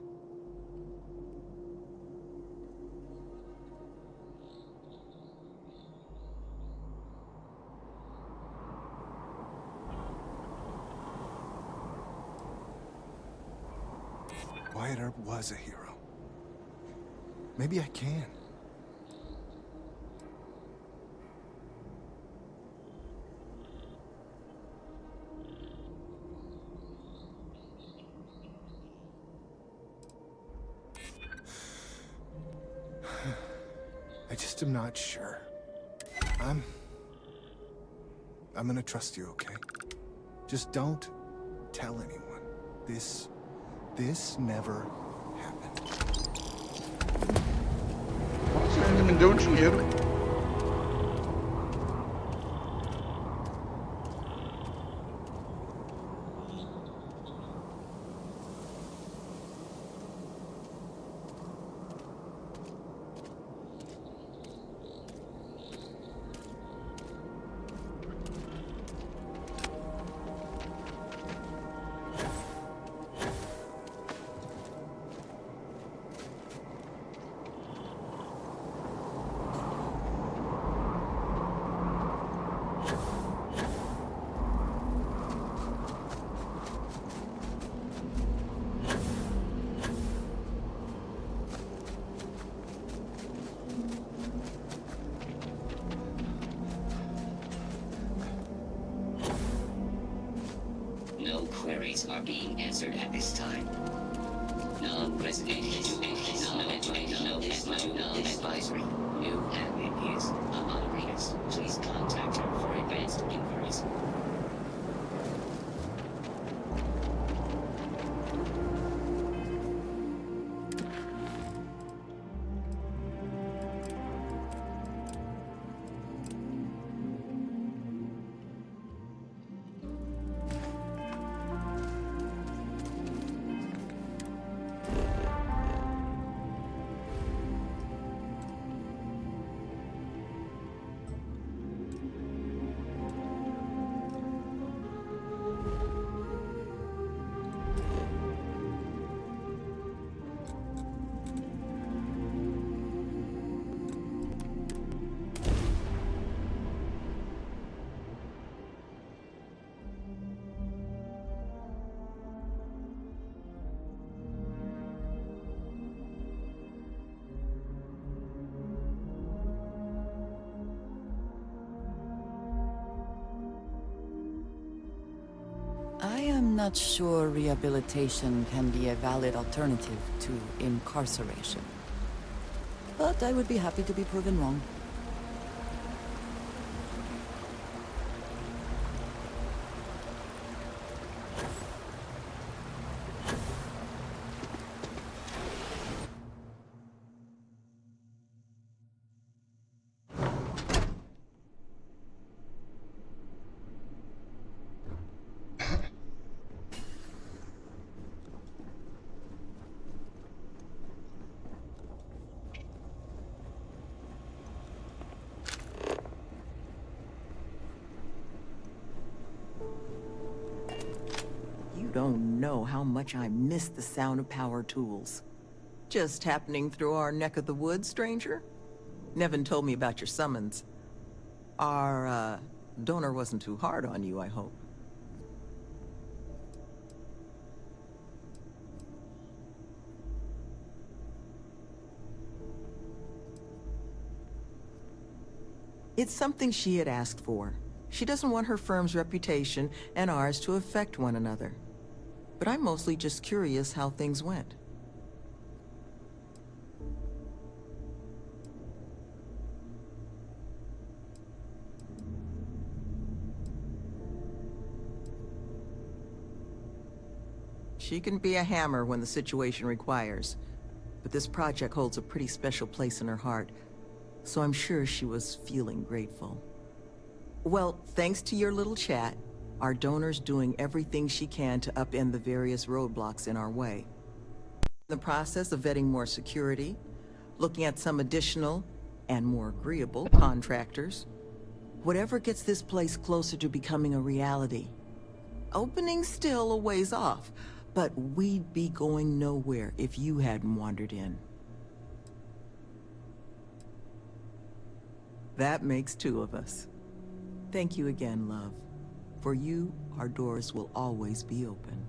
S14: Wyatt Earp was a hero. Maybe I can. I just am not sure. I'm gonna trust you, okay? Just don't tell anyone. This never happened.
S1: Você ainda me deu dinheiro.
S10: queries are being answered at this time. Non-resident non-advisory. New admin is anonymous. Please contact her for advanced inquiries.
S5: I am not sure rehabilitation can be a valid alternative to incarceration. But I would be happy to be proven wrong.
S15: Don't know how much I miss the sound of power tools. Just happening through our neck of the woods, stranger? Nevin told me about your summons. Our, donor wasn't too hard on you, I hope. It's something she had asked for. She doesn't want her firm's reputation and ours to affect one another. But I'm mostly just curious how things went. She can be a hammer when the situation requires, but this project holds a pretty special place in her heart, so I'm sure she was feeling grateful. Well, thanks to your little chat, our donor's doing everything she can to upend the various roadblocks in our way. In the process of vetting more security, looking at some additional and more agreeable contractors. Whatever gets this place closer to becoming a reality. Opening's still a ways off, but we'd be going nowhere if you hadn't wandered in. That makes two of us. Thank you again, love. For you, our doors will always be open.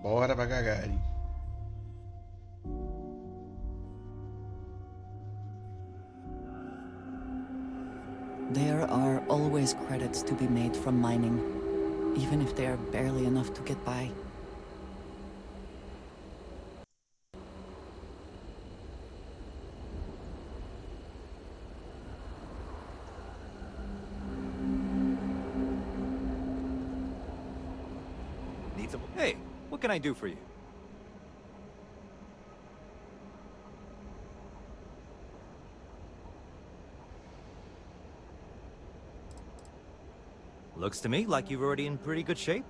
S1: Bora pra Gagarin.
S5: There are always credits to be made from mining, even if they are barely enough to get by.
S16: can I do for you? Looks to me like you're already in pretty good shape.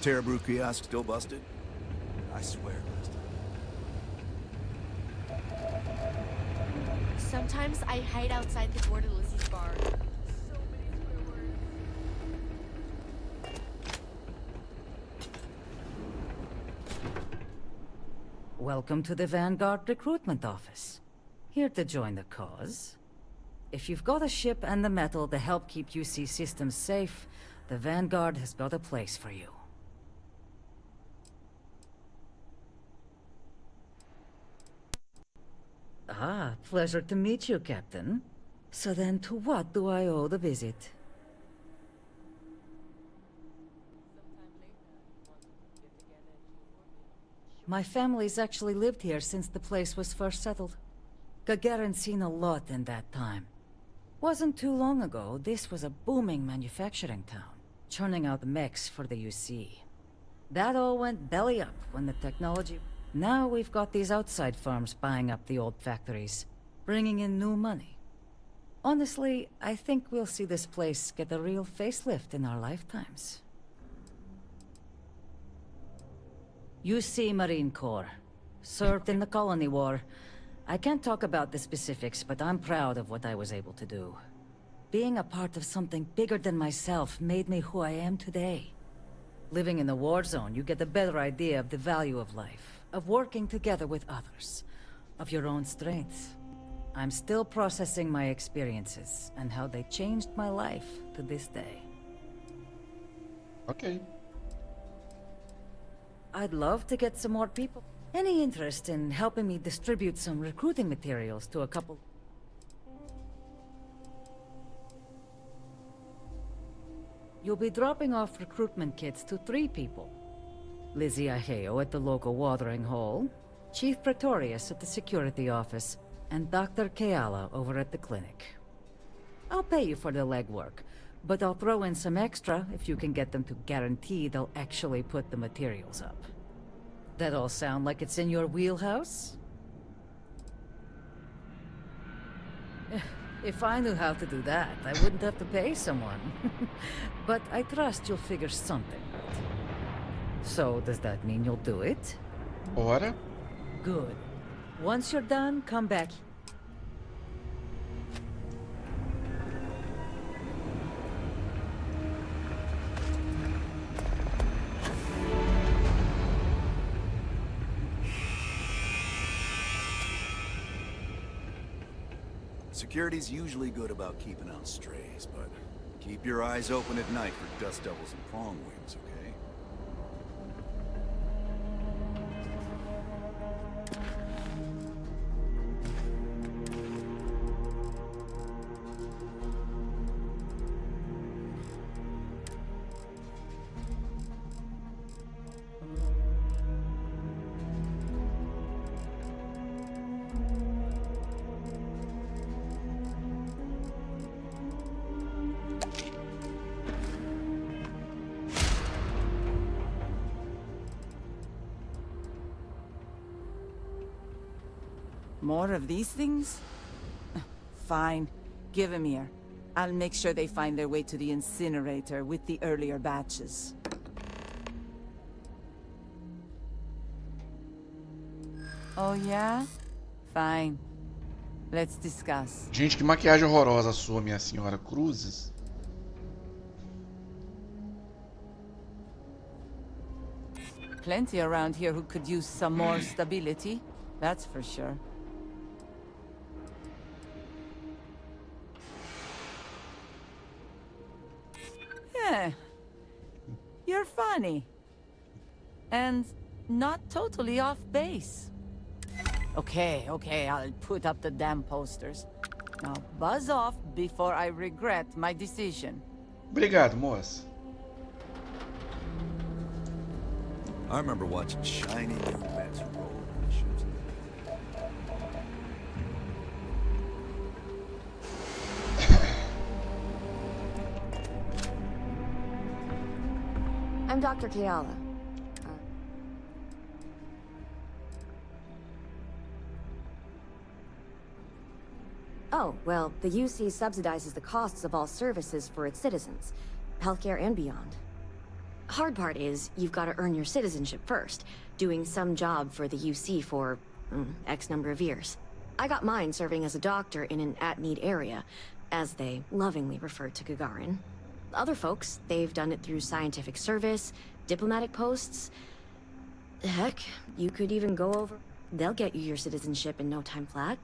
S17: Terrabrew kiosk still busted? I swear.
S4: Sometimes I hide outside the door to Lizzie's bar.
S5: Welcome to the Vanguard recruitment office. Here to join the cause. If you've got a ship and the metal to help keep UC systems safe, the Vanguard has got a place for you. Ah, pleasure to meet you, Captain. So then, to what do I owe the visit? My family's actually lived here since the place was first settled. Gagarin's seen a lot in that time. Wasn't too long ago, this was a booming manufacturing town, churning out mechs for the UC. That all went belly up when the technology... Now we've got these outside firms buying up the old factories, bringing in new money. Honestly, I think we'll see this place get a real facelift in our lifetimes. UC Marine Corps. Served in the Colony War. I can't talk about the specifics, but I'm proud of what I was able to do. Being a part of something bigger than myself made me who I am today. Living in the war zone, you get a better idea of the value of life, of working together with others, of your own strengths. I'm still processing my experiences and how they changed my life to this day.
S1: Okay.
S5: I'd love to get some more people. Any interest in helping me distribute some recruiting materials to a couple... You'll be dropping off recruitment kits to 3 people. Lizzie Aheo at the local watering hole, Chief Pretorius at the security office, and Dr. Keala over at the clinic. I'll pay you for the legwork, but I'll throw in some extra if you can get them to guarantee they'll actually put the materials up. That all sound like it's in your wheelhouse? If I knew how to do that, I wouldn't have to pay someone. But I trust you'll figure something out. So, does that mean you'll do it?
S1: Ora.
S5: Good. Once you're done, come back.
S17: Security's usually good about keeping out strays, but keep your eyes open at night for dust devils and prong wings, okay?
S18: More of these things? Fine. Give them here. I'll make sure they find their way to the incinerator with the earlier batches. Oh, yeah? Fine. Let's discuss.
S1: Gente, que maquiagem horrorosa sua, minha senhora. Cruzes.
S18: Plenty around here who could use some more stability. That's for sure. Yeah. You're funny. And not totally off base. Okay, I'll put up the damn posters. Now buzz off before I regret my decision.
S1: Obrigado, moça.
S17: I remember watching shiny new mets roll in the ships.
S19: I'm Dr. Keala. Oh, well, the UC subsidizes the costs of all services for its citizens, healthcare and beyond. Hard part is, you've got to earn your citizenship first, doing some job for the UC for X number of years. I got mine serving as a doctor in an at-need area, as they lovingly refer to Gagarin. Other folks, they've done it through scientific service, diplomatic posts. Heck, you could even go over... They'll get you your citizenship in no time flat.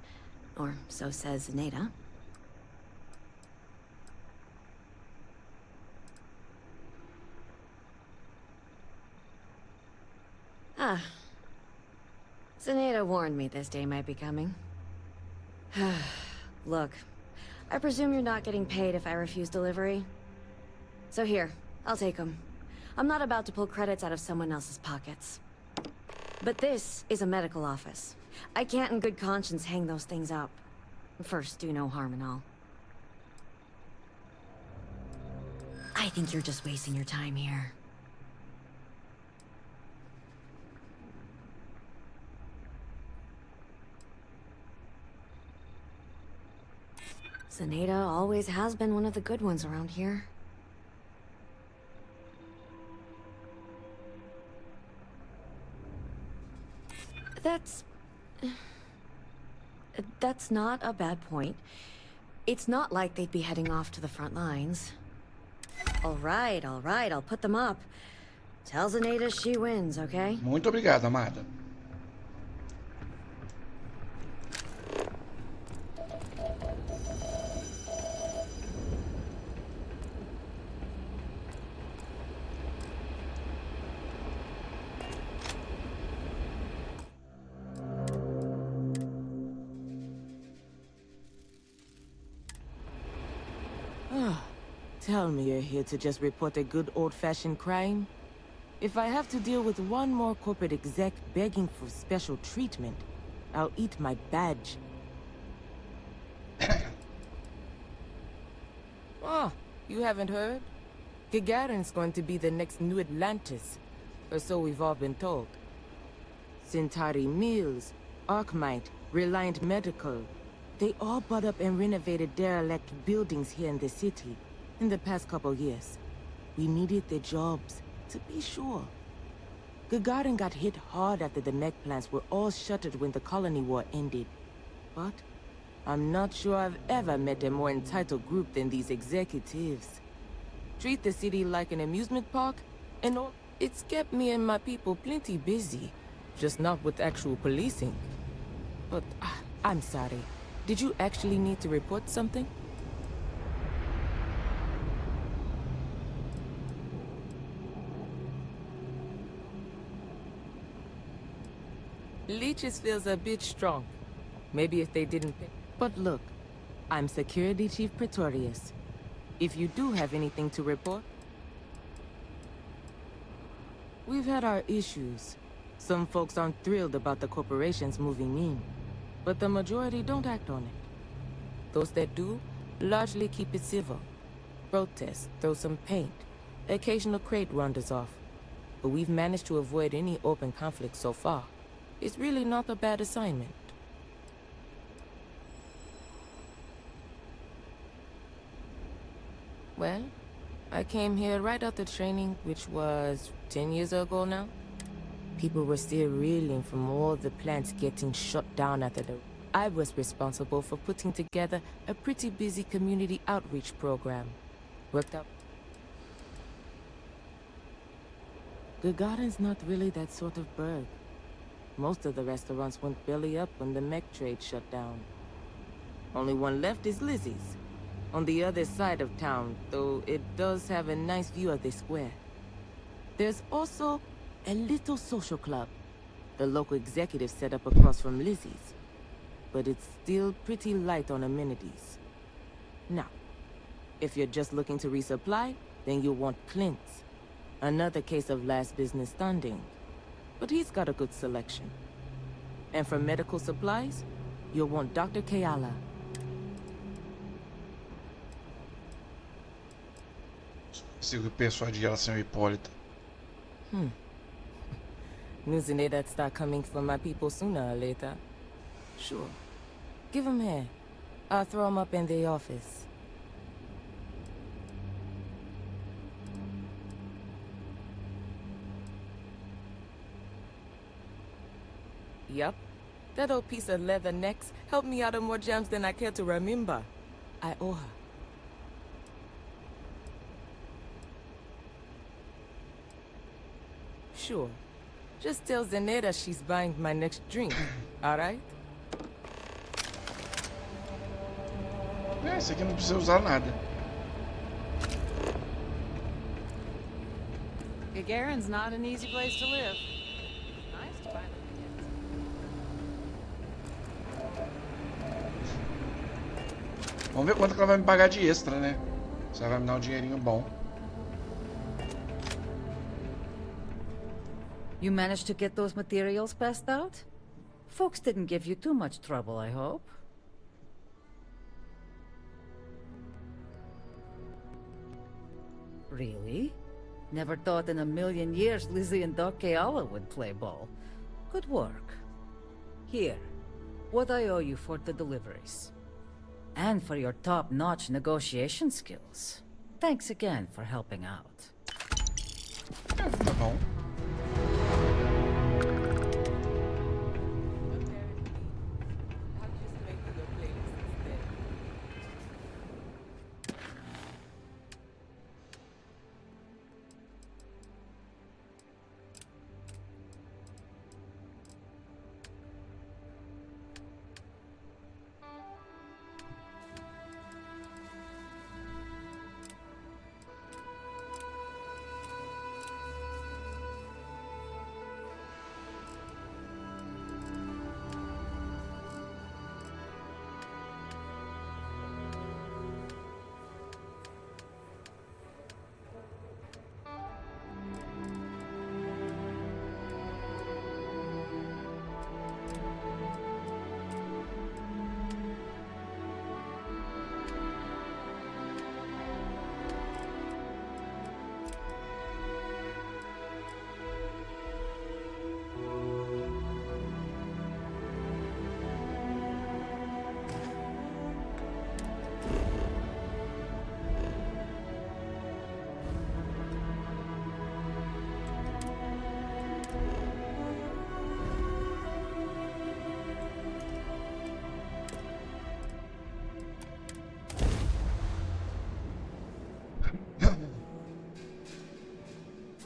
S19: Or so says Zenaida. Ah. Zenaida warned me this day might be coming. Look, I presume you're not getting paid if I refuse delivery. So here, I'll take them. I'm not about to pull credits out of someone else's pockets. But this is a medical office. I can't in good conscience hang those things up. First, do no harm and all. I think you're just wasting your time here. Zenaida always has been one of the good ones around here. That's not a bad point. It's not like they'd be heading off to the front lines. All right, I'll put them up. Tell Zenaida she wins, okay?
S1: Muito obrigado, amada.
S20: Tell me you're here to just report a good old-fashioned crime? If I have to deal with one more corporate exec begging for special treatment, I'll eat my badge. Oh, you haven't heard? Gagarin's going to be the next New Atlantis, or so we've all been told. Centauri Mills, Arcmite, Reliant Medical, they all bought up and renovated derelict buildings here in the city in the past couple years. We needed the jobs, to be sure. Gagarin got hit hard after the mech plants were all shuttered when the colony war ended. But I'm not sure I've ever met a more entitled group than these executives. Treat the city like an amusement park, and all. It's kept me and my people plenty busy, just not with actual policing. But I'm sorry. Did you actually need to report something? Leeches feels a bit strong. Maybe if they didn't pick. But look, I'm Security Chief Pretorius. If you do have anything to report... We've had our issues. Some folks aren't thrilled about the corporations moving in, but the majority don't act on it. Those that do, largely keep it civil. Protest, throw some paint, occasional crate wanders off. But we've managed to avoid any open conflict so far. It's really not a bad assignment. Well, I came here right after training, which was 10 years ago now. People were still reeling from all the plants getting shut down after the... I was responsible for putting together a pretty busy community outreach program. Worked out... Gagarin's not really that sort of burg. Most of the restaurants went belly up when the mech trade shut down. Only one left is Lizzie's. On the other side of town, though it does have a nice view of the square. There's also a little social club the local executive set up across from Lizzie's. But it's still pretty light on amenities. Now, if you're just looking to resupply, then you'll want Clint's. Another case of last business standing. But he's got a good selection. And for medical supplies, you'll want Dr. Keala.
S1: Consigo persuadir ela, senhor Hipólita.
S20: News in it that start coming for my people sooner or later. Sure. Give 'em here. I'll throw 'em up in the office. Yup. That old piece of leather necks helped me out of more jams than I care to remember. I owe her. Sure. Just tell Zeneda she's buying my next drink, alright?
S1: Esse aqui não precisa usar nada.
S12: Gagarin's not an easy place to live. Nice to finally begin.
S1: Vamos ver quanto que ela vai me pagar de extra, né? Se ela vai me dar um dinheirinho bom.
S5: You managed to get those materials passed out? Folks didn't give you too much trouble, I hope. Really? Never thought in a million years Lizzie and Doc Keala would play ball. Good work. Here, what I owe you for the deliveries. And for your top-notch negotiation skills. Thanks again for helping out.
S1: Tá bom.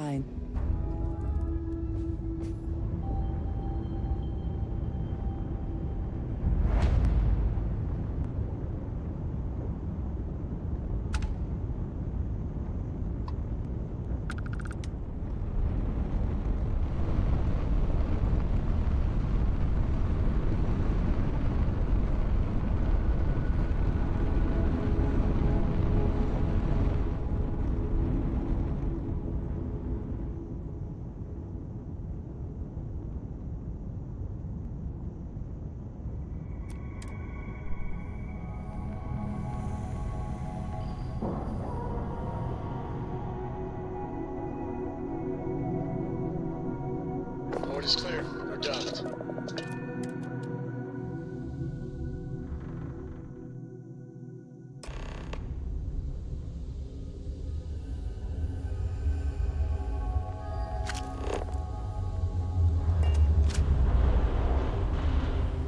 S12: fine.
S3: Port is clear. We're docked.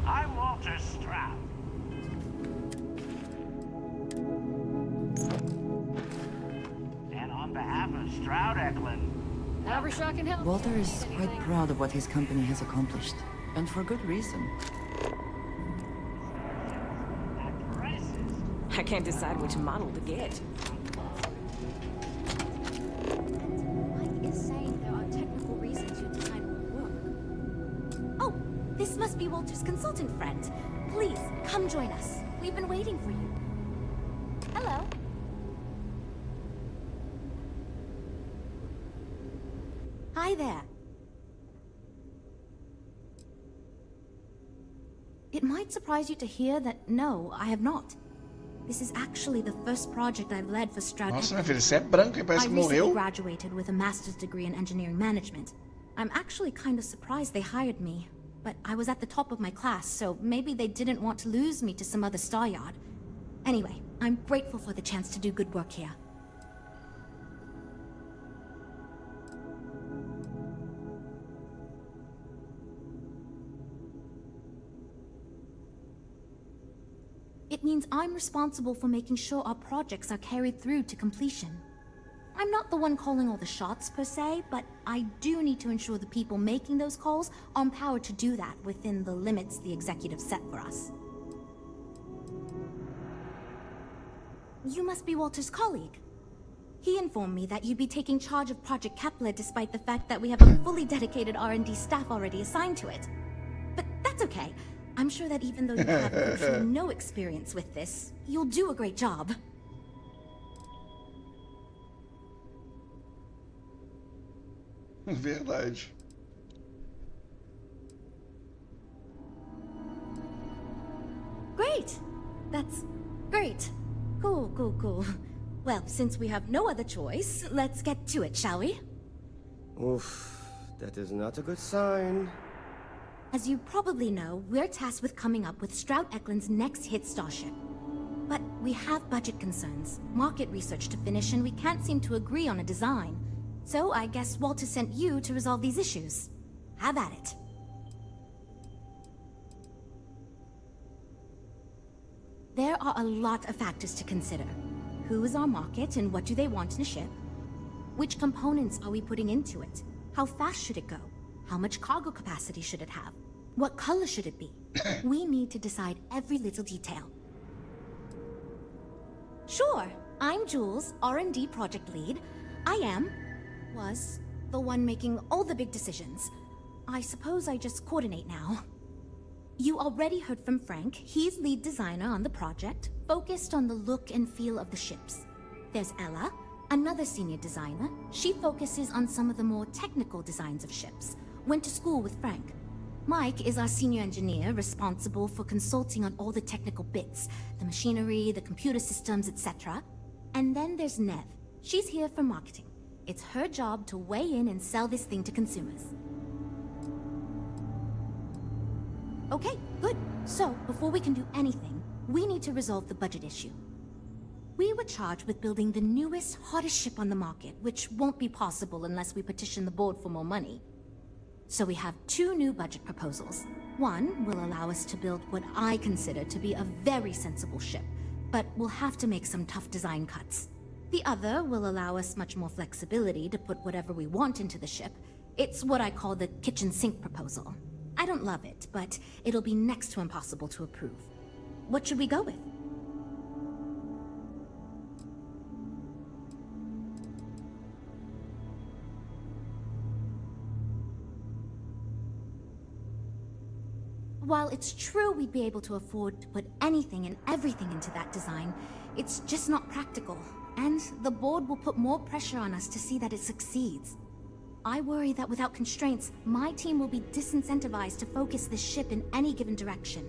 S7: I'm Walter Stroud. And on behalf of Stroud Eklund,
S5: Walter is quite proud of what his company has accomplished, and for good reason.
S12: I can't decide which model to get.
S11: Mike is saying there are technical reasons your design won't work. Oh, this must be Walter's consultant friend. Please, come join us. We've been waiting for you. Hello. Hi there. It might surprise you to hear that no, I have not. This is actually the first project I've led for Stroud.
S1: Nossa, minha filha, você é branca e parece
S11: I
S1: que
S11: recently
S1: morreu.
S11: graduated with a master's degree in engineering management. I'm actually kind of surprised they hired me, but I was at the top of my class, so maybe they didn't want to lose me to some other star yard. Anyway, I'm grateful for the chance to do good work here. It means I'm responsible for making sure our projects are carried through to completion. I'm not the one calling all the shots per se, but I do need to ensure the people making those calls are empowered to do that within the limits the executive set for us. You must be Walter's colleague. He informed me that you'd be taking charge of Project Kepler despite the fact that we have a fully dedicated R&D staff already assigned to it. But that's okay. I'm sure that even though you have virtually no experience with this, you'll do a great job.
S1: Verdade.
S11: Great! That's great. Cool, cool, cool. Well, since we have no other choice, let's get to it, shall we?
S21: Oof, that is not a good sign.
S11: As you probably know, we're tasked with coming up with Stroud Eklund's next hit starship. But we have budget concerns, market research to finish, and we can't seem to agree on a design. So I guess Walter sent you to resolve these issues. Have at it. There are a lot of factors to consider. Who is our market and what do they want in a ship? Which components are we putting into it? How fast should it go? How much cargo capacity should it have? What color should it be? We need to decide every little detail. Sure, I'm Jules, R&D project lead. Was the one making all the big decisions. I suppose I just coordinate now. You already heard from Frank. He's lead designer on the project, focused on the look and feel of the ships. There's Ella, another senior designer. She focuses on some of the more technical designs of ships. Went to school with Frank. Mike is our senior engineer, responsible for consulting on all the technical bits, the machinery, the computer systems, etc. And then there's Nev. She's here for marketing. It's her job to weigh in and sell this thing to consumers. Okay, good. So, before we can do anything, we need to resolve the budget issue. We were charged with building the newest, hottest ship on the market, which won't be possible unless we petition the board for more money. So we have two new budget proposals. One will allow us to build what I consider to be a very sensible ship, but we'll have to make some tough design cuts. The other will allow us much more flexibility to put whatever we want into the ship. It's what I call the kitchen sink proposal. I don't love it, but it'll be next to impossible to approve. What should we go with? While it's true we'd be able to afford to put anything and everything into that design, it's just not practical, and the board will put more pressure on us to see that it succeeds. I worry that without constraints, my team will be disincentivized to focus this ship in any given direction,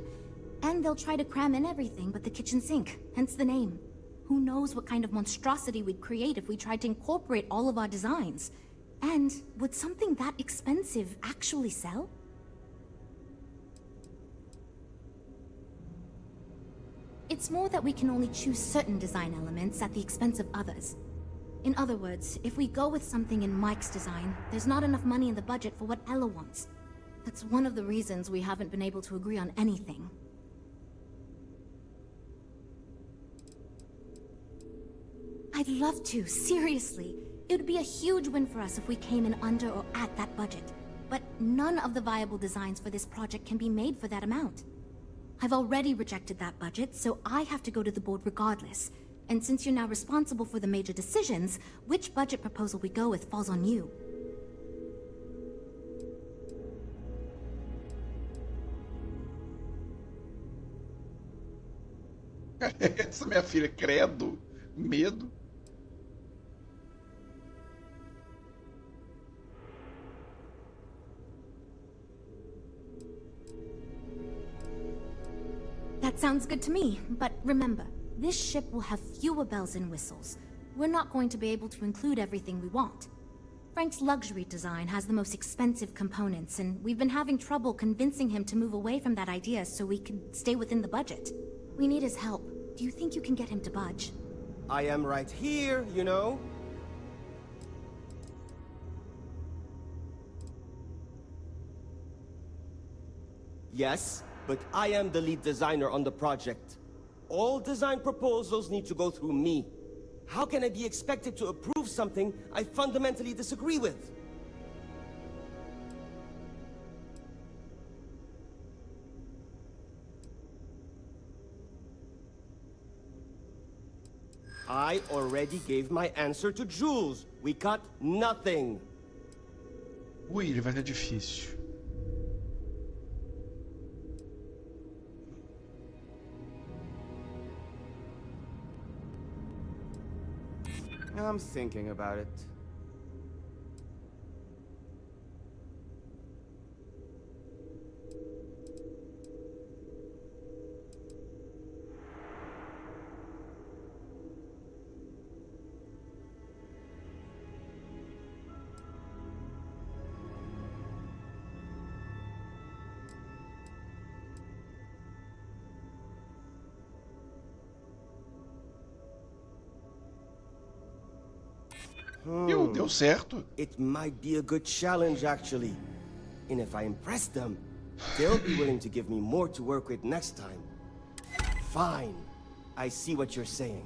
S11: and they'll try to cram in everything but the kitchen sink, hence the name. Who knows what kind of monstrosity we'd create if we tried to incorporate all of our designs? And would something that expensive actually sell? It's more that we can only choose certain design elements at the expense of others. In other words, if we go with something in Mike's design, there's not enough money in the budget for what Ella wants. That's one of the reasons we haven't been able to agree on anything. I'd love to, seriously. It would be a huge win for us if we came in under or at that budget. But none of the viable designs for this project can be made for that amount. I've already rejected that budget, so I have to go to the board regardless. And since you're now responsible for the major decisions, which budget proposal we go with falls on you.
S1: Essa minha filha, credo, medo.
S11: That sounds good to me, but remember, this ship will have fewer bells and whistles. We're not going to be able to include everything we want. Frank's luxury design has the most expensive components, and we've been having trouble convincing him to move away from that idea so we could stay within the budget. We need his help. Do you think you can get him to budge?
S21: I am right here, you know. Yes, but I am the lead designer on the project. All design proposals need to go through me. How can I be expected to approve something I fundamentally disagree with? I already gave my answer to Jules. We cut nothing.
S1: Ui, ele vai ser difícil.
S21: I'm thinking about it.
S1: Deu certo.
S21: It might be a good challenge, actually. And if I impress them, they'll be willing to give me more to work with next time. Fine. I see what you're saying.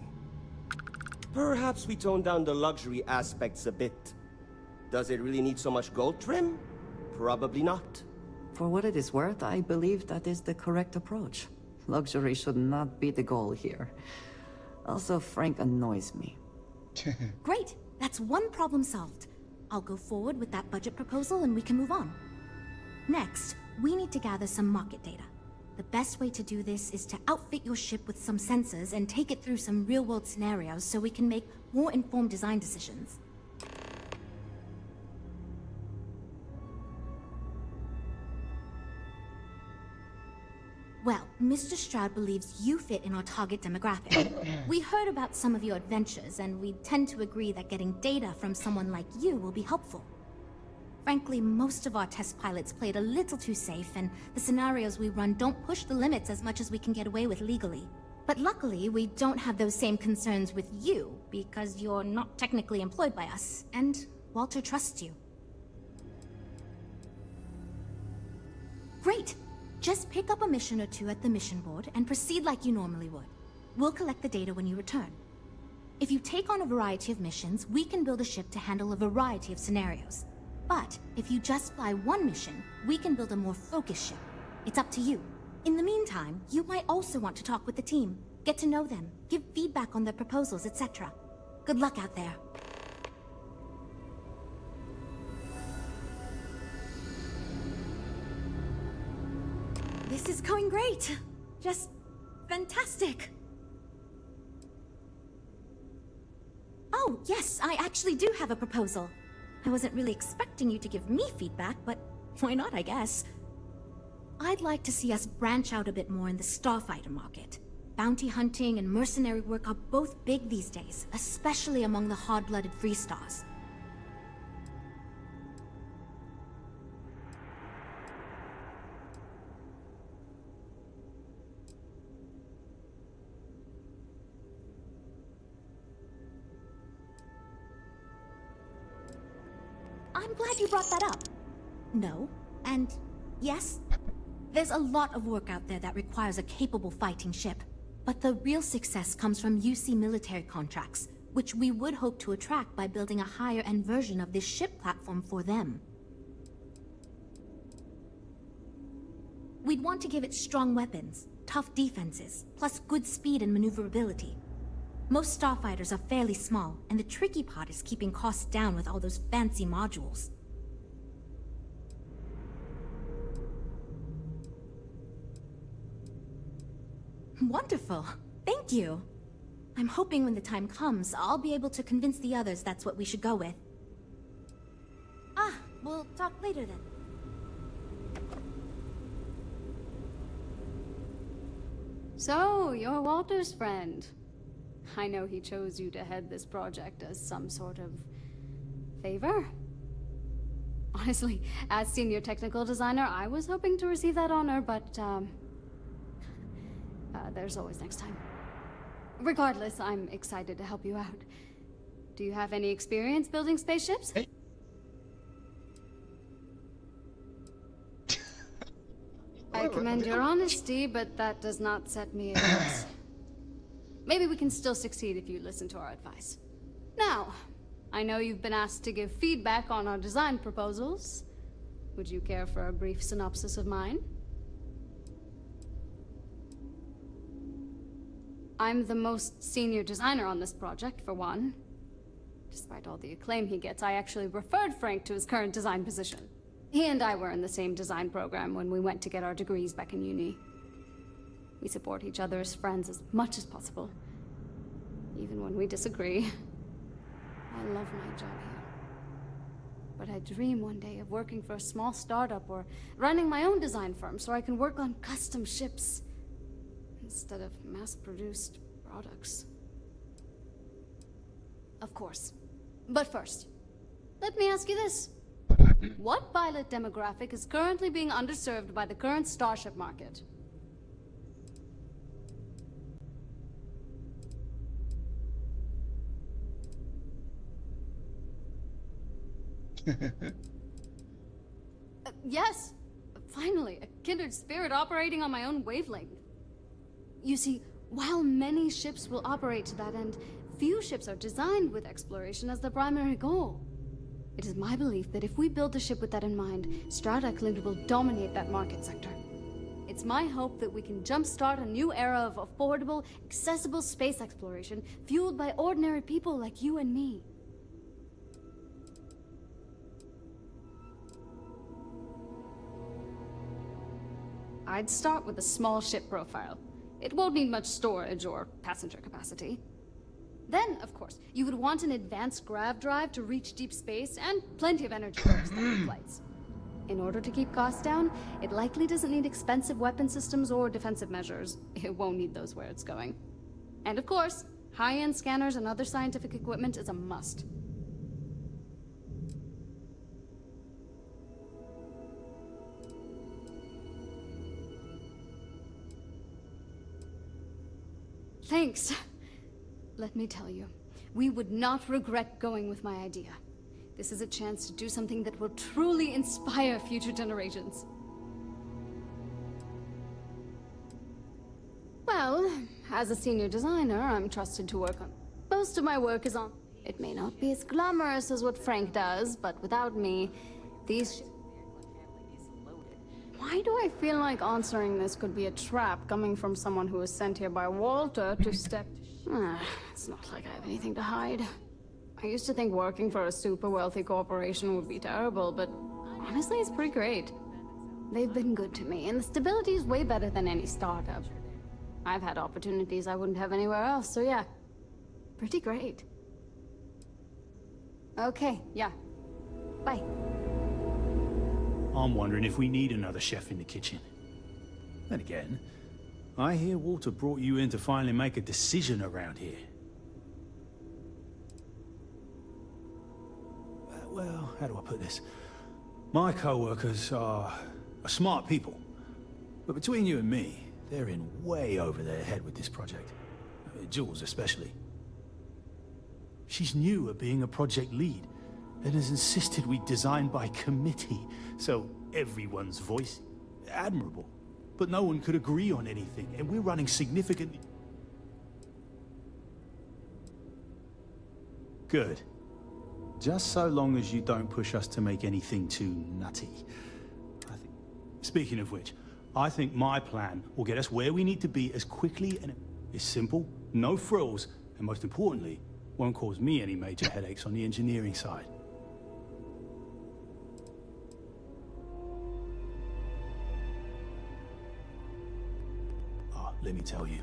S21: Perhaps we tone down the luxury aspects a bit. Does it really need so much gold trim? Probably not.
S8: For what it is worth, I believe that is the correct approach. Luxury should not be the goal here. Also, Frank annoys me.
S11: Great! That's one problem solved. I'll go forward with that budget proposal and we can move on. Next, we need to gather some market data. The best way to do this is to outfit your ship with some sensors and take it through some real-world scenarios so we can make more informed design decisions. Well, Mr. Stroud believes you fit in our target demographic. We heard about some of your adventures, and we tend to agree that getting data from someone like you will be helpful. Frankly, most of our test pilots played a little too safe, and the scenarios we run don't push the limits as much as we can get away with legally. But luckily, we don't have those same concerns with you, because you're not technically employed by us, and Walter trusts you. Great! Just pick up a mission or two at the mission board and proceed like you normally would. We'll collect the data when you return. If you take on a variety of missions, we can build a ship to handle a variety of scenarios. But if you just fly one mission, we can build a more focused ship. It's up to you. In the meantime, you might also want to talk with the team, get to know them, give feedback on their proposals, etc. Good luck out there. This is going great. Just fantastic. Oh, yes, I actually do have a proposal. I wasn't really expecting you to give me feedback, but why not, I guess. I'd like to see us branch out a bit more in the starfighter market. Bounty hunting and mercenary work are both big these days, especially among the hard-blooded Freestars. I'm glad you brought that up. No, and yes, there's a lot of work out there that requires a capable fighting ship. But the real success comes from UC military contracts, which we would hope to attract by building a higher-end version of this ship platform for them. We'd want to give it strong weapons, tough defenses, plus good speed and maneuverability. Most starfighters are fairly small, and the tricky part is keeping costs down with all those fancy modules. Wonderful. Thank you. I'm hoping when the time comes, I'll be able to convince the others that's what we should go with. Ah, we'll talk later then.
S2: So, you're Walter's friend. I know he chose you to head this project as some sort of favor. Honestly, as senior technical designer, I was hoping to receive that honor, but there's always next time. Regardless, I'm excited to help you out. Do you have any experience building spaceships?
S1: Hey.
S2: I commend your honesty, but that does not set me at risk. Maybe we can still succeed if you listen to our advice. Now, I know you've been asked to give feedback on our design proposals. Would you care for a brief synopsis of mine? I'm the most senior designer on this project, for one. Despite all the acclaim he gets, I actually referred Frank to his current design position. He and I were in the same design program when we went to get our degrees back in uni. We support each other as friends as much as possible, even when we disagree. I love my job here. But I dream one day of working for a small startup or running my own design firm so I can work on custom ships instead of mass-produced products. Of course. But first, let me ask you this. What pilot demographic is currently being underserved by the current starship market? Yes, finally, a kindred spirit operating on my own wavelength. You see, while many ships will operate to that end, few ships are designed with exploration as the primary goal. It is my belief that if we build a ship with that in mind, Strataclid will dominate that market sector. It's my hope that we can jumpstart a new era of affordable, accessible space exploration, fueled by ordinary people like you and me. I'd start with a small ship profile. It won't need much storage or passenger capacity. Then, of course, you would want an advanced grav drive to reach deep space and plenty of energy for extended flights. In order to keep costs down, it likely doesn't need expensive weapon systems or defensive measures. It won't need those where it's going. And of course, high-end scanners and other scientific equipment is a must. Thanks. Let me tell you, we would not regret going with my idea. This is a chance to do something that will truly inspire future generations. Well, as a senior designer, I'm trusted to work on Most of my work is on. It may not be as glamorous as what Frank does, but without me, these... Why do I feel like answering this could be a trap coming from someone who was sent here by Walter to step... It's not like I have anything to hide. I used to think working for a super wealthy corporation would be terrible, but honestly, it's pretty great. They've been good to me, and the stability is way better than any startup. I've had opportunities I wouldn't have anywhere else, so yeah. Pretty great. Okay, yeah. Bye.
S6: I'm wondering if we need another chef in the kitchen. Then again, I hear Walter brought you in to finally make a decision around here. Well, how do I put this? My co-workers are smart people. But between you and me, they're in way over their head with this project. Jules especially. She's new at being a project lead, and has insisted we design by committee, so everyone's voice admirable. But no one could agree on anything, and we're running significant... Good. Just so long as you don't push us to make anything too nutty. Speaking of which, I think my plan will get us where we need to be as quickly and... It's simple, no frills, and most importantly, won't cause me any major headaches on the engineering side. Let me tell you,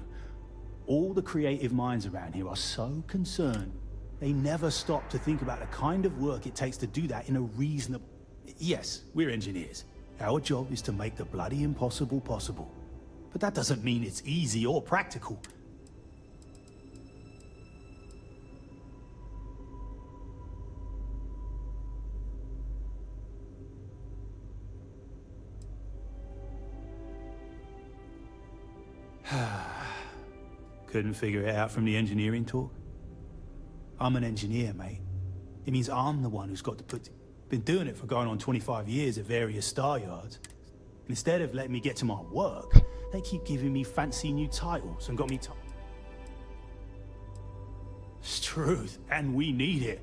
S6: all the creative minds around here are so concerned, they never stop to think about the kind of work it takes to do that in a reasonable... Yes, we're engineers. Our job is to make the bloody impossible possible. But that doesn't mean it's easy or practical. Couldn't figure it out from the engineering talk? I'm an engineer, mate. It means I'm the one who's got to put... Been doing it for going on 25 years at various star yards. Instead of letting me get to my work, they keep giving me fancy new titles and got me It's truth, and we need it.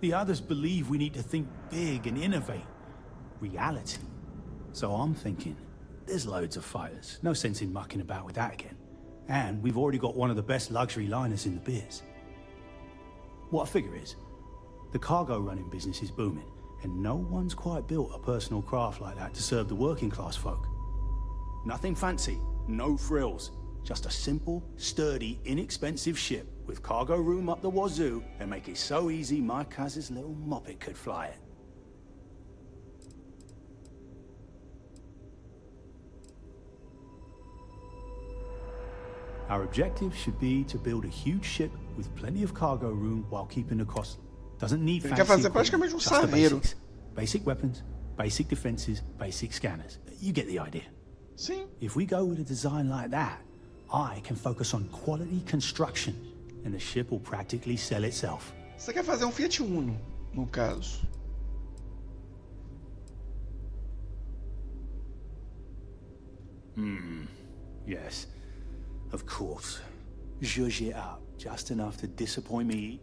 S6: The others believe we need to think big and innovate. Reality. So I'm thinking, there's loads of fighters. No sense in mucking about with that again. And we've already got one of the best luxury liners in the biz. What I figure is, the cargo running business is booming, and no one's quite built a personal craft like that to serve the working class folk. Nothing fancy, no frills, just a simple, sturdy, inexpensive ship with cargo room up the wazoo and make it so easy my cousin's little moppet could fly it. Our objective should be to build a huge ship with plenty of cargo room while keeping the cost. Doesn't need fancy equipment, just the basics. Basic weapons, basic defenses, basic scanners. You get the idea.
S1: Sim.
S6: If we go with a design like that, I can focus on quality construction, and the ship will practically sell itself.
S1: Você quer fazer Fiat Uno, no caso.
S6: Yes. Of course. Zhuzh it up, just enough to disappoint me.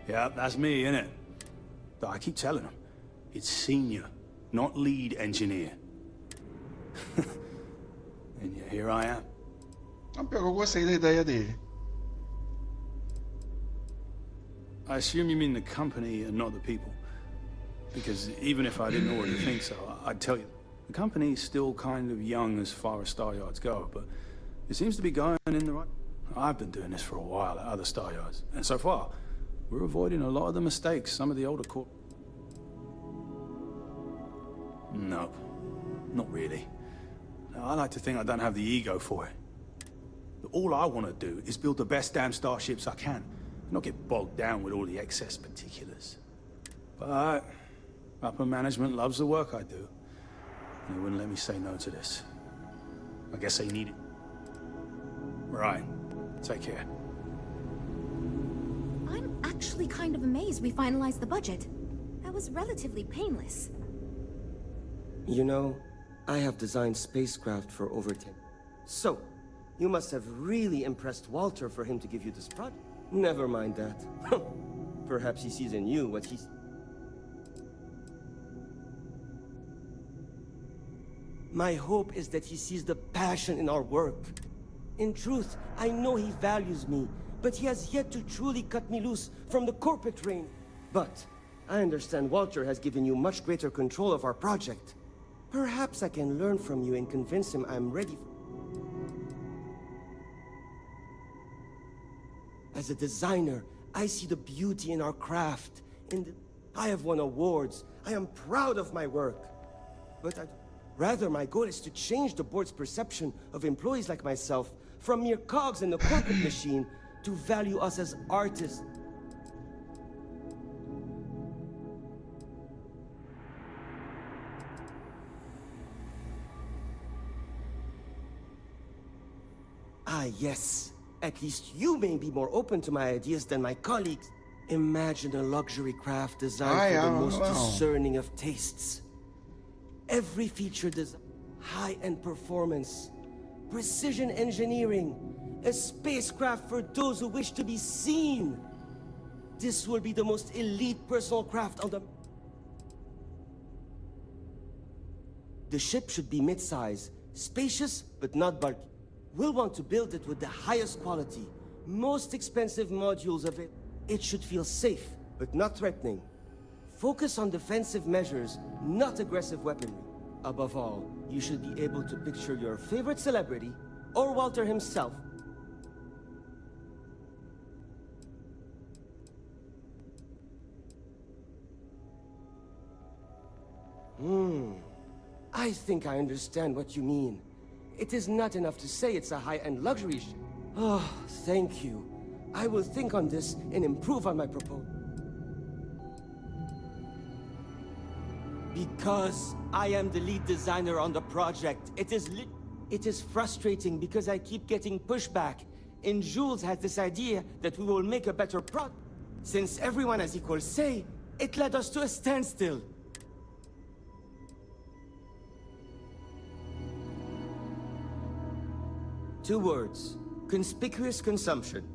S6: Yeah, that's me, innit? But I keep telling them, it's senior, not lead engineer. And yet here I am.
S1: Eu gostei da ideia dele.
S6: I assume you mean the company and not the people. Because even if I didn't already think so, I'd tell you. The company's still kind of young as far as star yards go, but it seems to be going in the right... I've been doing this for a while at other star yards, and so far, we're avoiding a lot of the mistakes some of the older corp... No, not really. I like to think I don't have the ego for it. All I want to do is build the best damn starships I can, not get bogged down with all the excess particulars. But upper management loves the work I do. They wouldn't let me say no to this. I guess they need it. Right. Take care.
S11: I'm actually kind of amazed we finalized the budget. That was relatively painless.
S21: You know, I have designed spacecraft for over 10. So, You must have really impressed Walter for him to give you this project. Never mind that. Perhaps he sees in you what he's... My hope is that he sees the passion in our work. In truth, I know he values me, but he has yet to truly cut me loose from the corporate reign. But I understand Walter has given you much greater control of our project. Perhaps I can learn from you and convince him I'm ready. As a designer, I see the beauty in our craft. I have won awards. I am proud of my work. But rather, my goal is to change the board's perception of employees like myself from mere cogs in the corporate machine to value us as artists. Ah, yes. At least you may be more open to my ideas than my colleagues. Imagine a luxury craft designed for the most discerning of tastes. Every feature design, high-end performance, precision engineering, a spacecraft for those who wish to be seen. This will be the most elite personal craft on the... The ship should be mid-size, spacious but not bulky. We'll want to build it with the highest quality, most expensive modules of it. It should feel safe, but not threatening. Focus on defensive measures, not aggressive weaponry. Above all, you should be able to picture your favorite celebrity, or Walter himself. I think I understand what you mean. It is not enough to say it's a high-end luxury ship. Oh, thank you. I will think on this and improve on my proposal. Because I am the lead designer on the project, it is frustrating because I keep getting pushback. And Jules has this idea that we will make a better product. Since everyone has equal say, it led us to a standstill. Two words. Conspicuous consumption.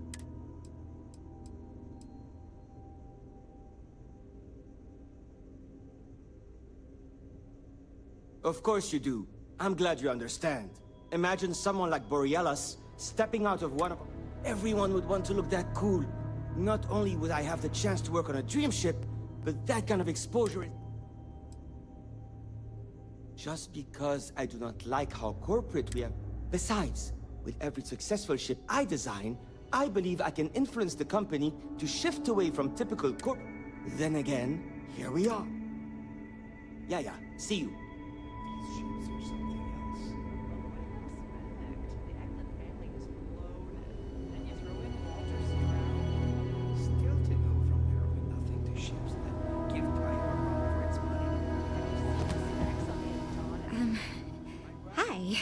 S21: Of course you do. I'm glad you understand. Imagine someone like Borealis stepping out of one of... Everyone would want to look that cool. Not only would I have the chance to work on a dream ship, but that kind of exposure is... Just because I do not like how corporate we have... Besides, with every successful ship I design, I believe I can influence the company to shift away from typical corp... Then again, here we are. Yeah, see you.
S11: Hi.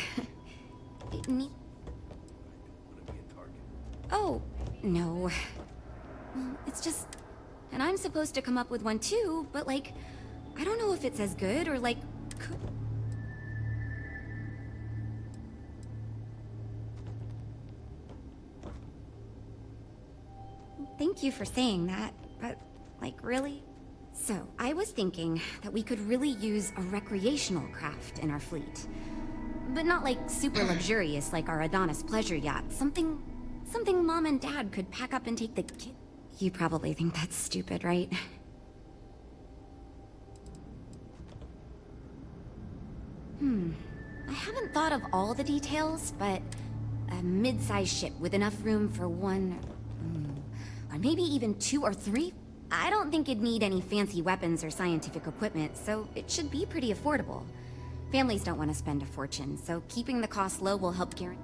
S11: Oh, no. Well, it's just... And I'm supposed to come up with one too, but like... I don't know if it's as good or like... Thank you for saying that, but like really? So, I was thinking that we could really use a recreational craft in our fleet. But not like super luxurious like our Adonis pleasure yacht. Something Mom and Dad could pack up and take the kid. You probably think that's stupid, right? I haven't thought of all the details, but a mid-sized ship with enough room for one, or maybe even 2 or 3. I don't think it'd need any fancy weapons or scientific equipment, so it should be pretty affordable. Families don't want to spend a fortune, so keeping the cost low will help guarantee.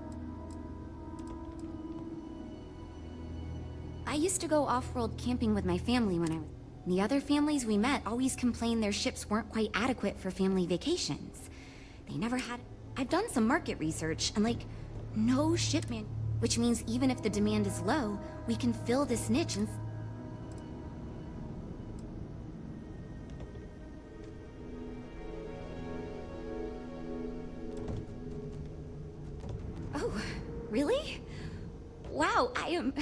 S11: I used to go off-world camping with my family when I was... The other families we met always complained their ships weren't quite adequate for family vacations. They never had... I've done some market research, and like, no ship man... Which means even if the demand is low, we can fill this niche and... really? Wow, I am...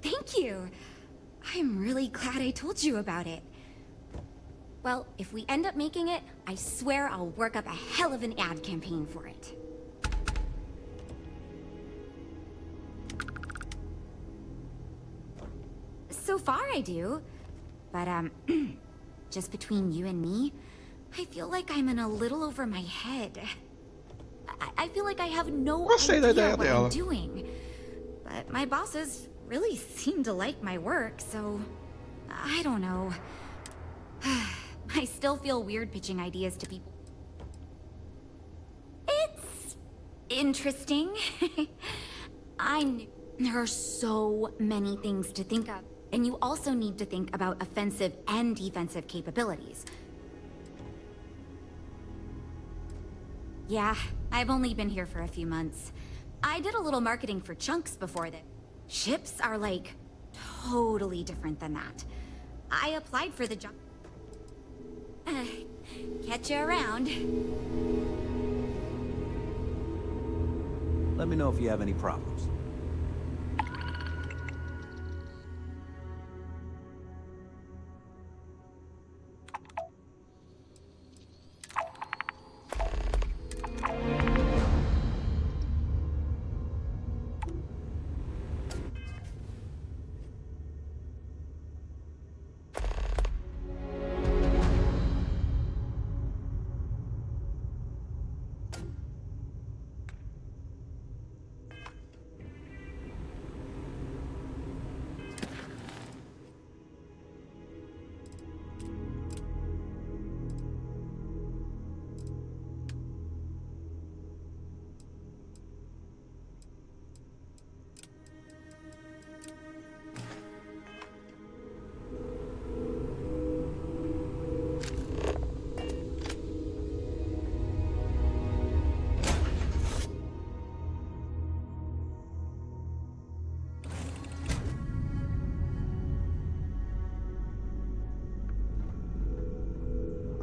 S11: Thank you. I'm really glad I told you about it. Well, if we end up making it, I swear I'll work up a hell of an ad campaign for it. So far I do. But, just between you and me, I feel like I'm in a little over my head. I feel like I have no idea what I'm doing. But my bosses really seem to like my work, so... I don't know. I still feel weird pitching ideas to people. It's... interesting. There are so many things to think of. And you also need to think about offensive and defensive capabilities. Yeah, I've only been here for a few months. I did a little marketing for Chunks before that. Ships are like totally different than that. I applied for the job. Catch you around.
S17: Let me know if you have any problems.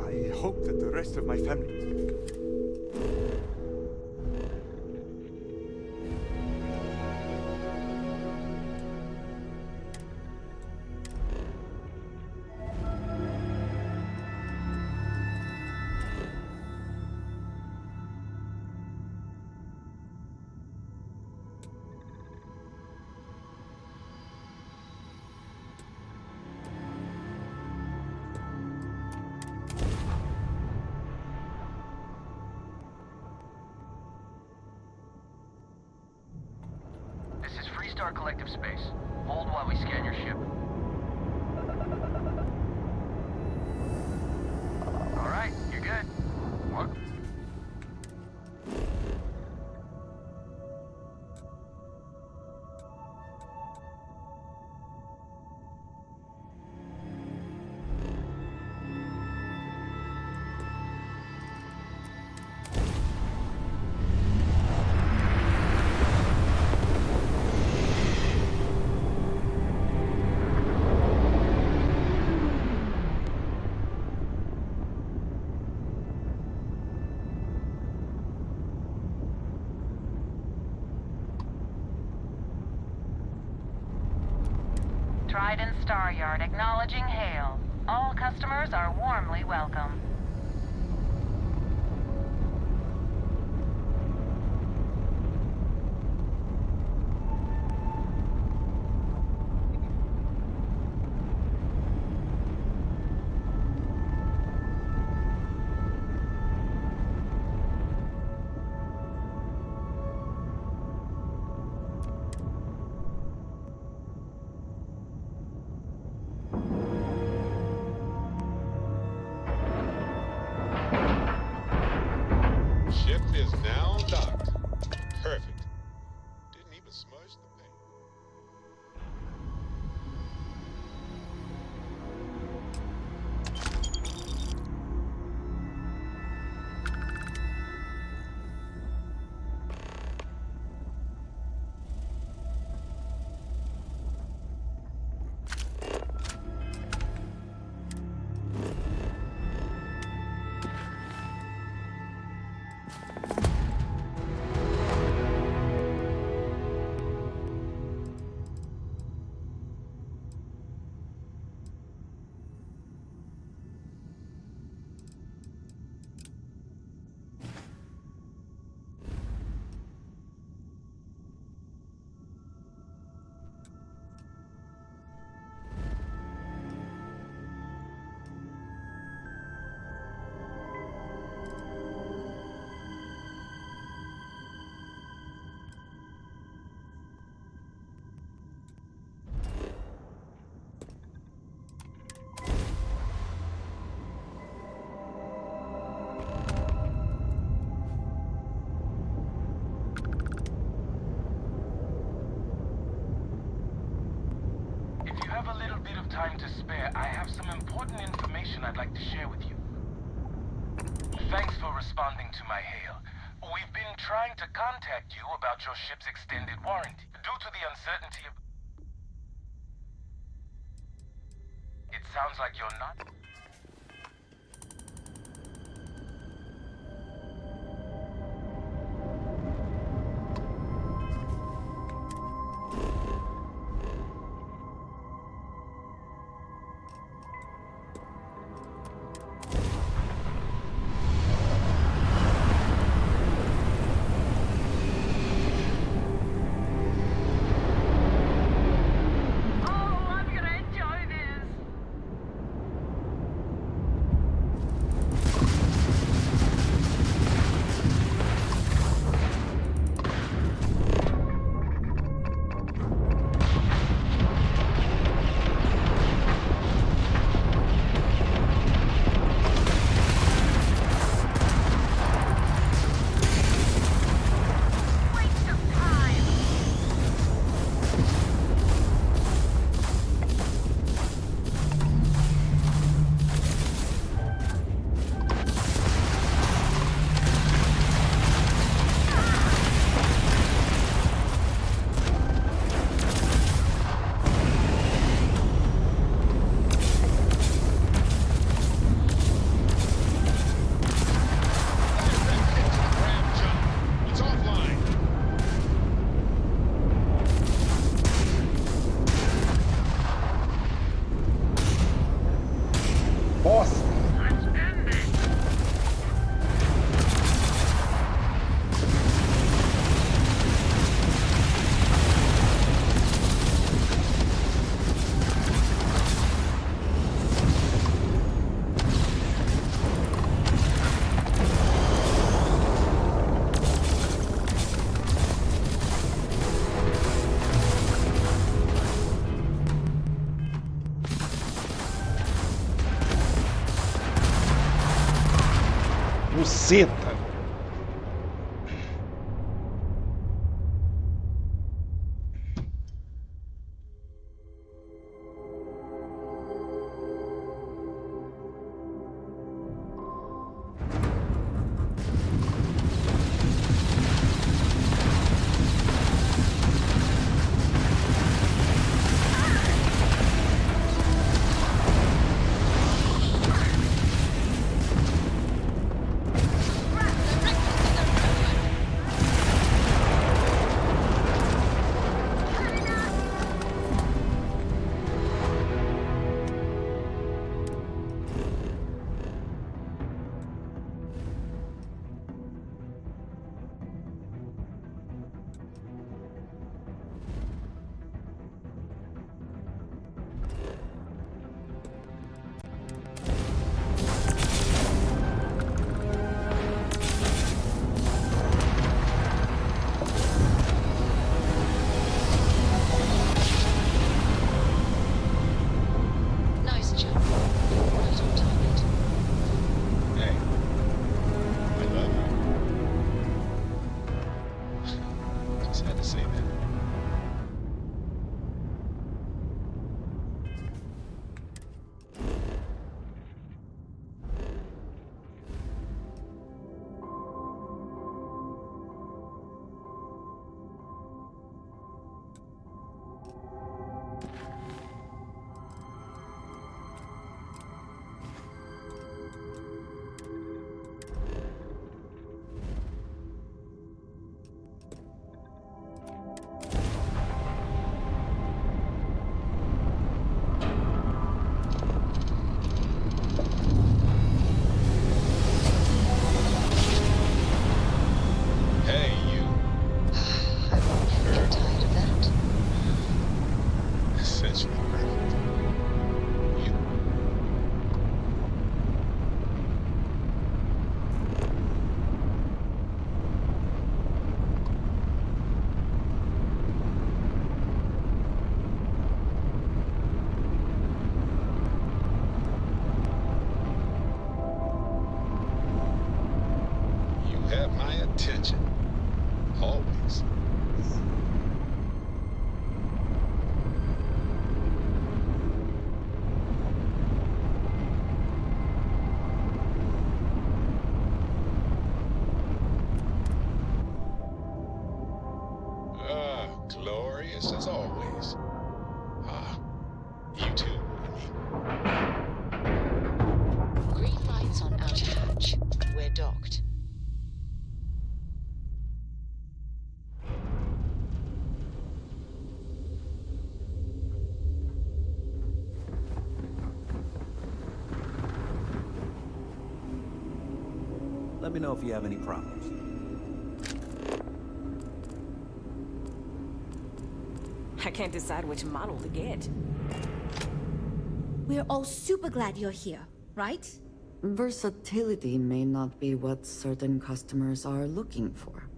S9: I hope that the rest of my family...
S22: Collective space. Hold while we scan your ship. All right, you're good. What?
S23: Trident Star Yard acknowledging hail. All customers are warmly welcome.
S7: time to spare, I have some important information I'd like to share with you. Thanks for responding to my hail. We've been trying to contact you about your ship's extended warranty. Due to the uncertainty of... It sounds like you're not...
S1: Buceta.
S4: docked.
S17: Let me know if you have any problems.
S10: I can't decide which model to get.
S11: We're all super glad you're here, right?
S8: Versatility may not be what certain customers are looking for.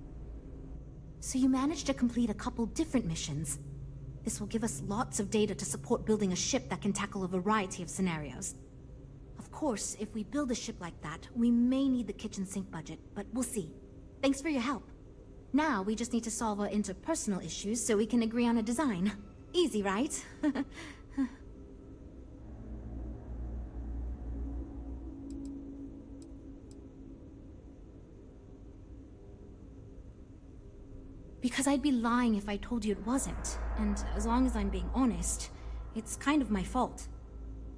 S11: So you managed to complete a couple different missions. This will give us lots of data to support building a ship that can tackle a variety of scenarios. Of course, if we build a ship like that, we may need the kitchen sink budget, but we'll see. Thanks for your help. Now we just need to solve our interpersonal issues so we can agree on a design. Easy, right? Because I'd be lying if I told you it wasn't. And as long as I'm being honest, it's kind of my fault.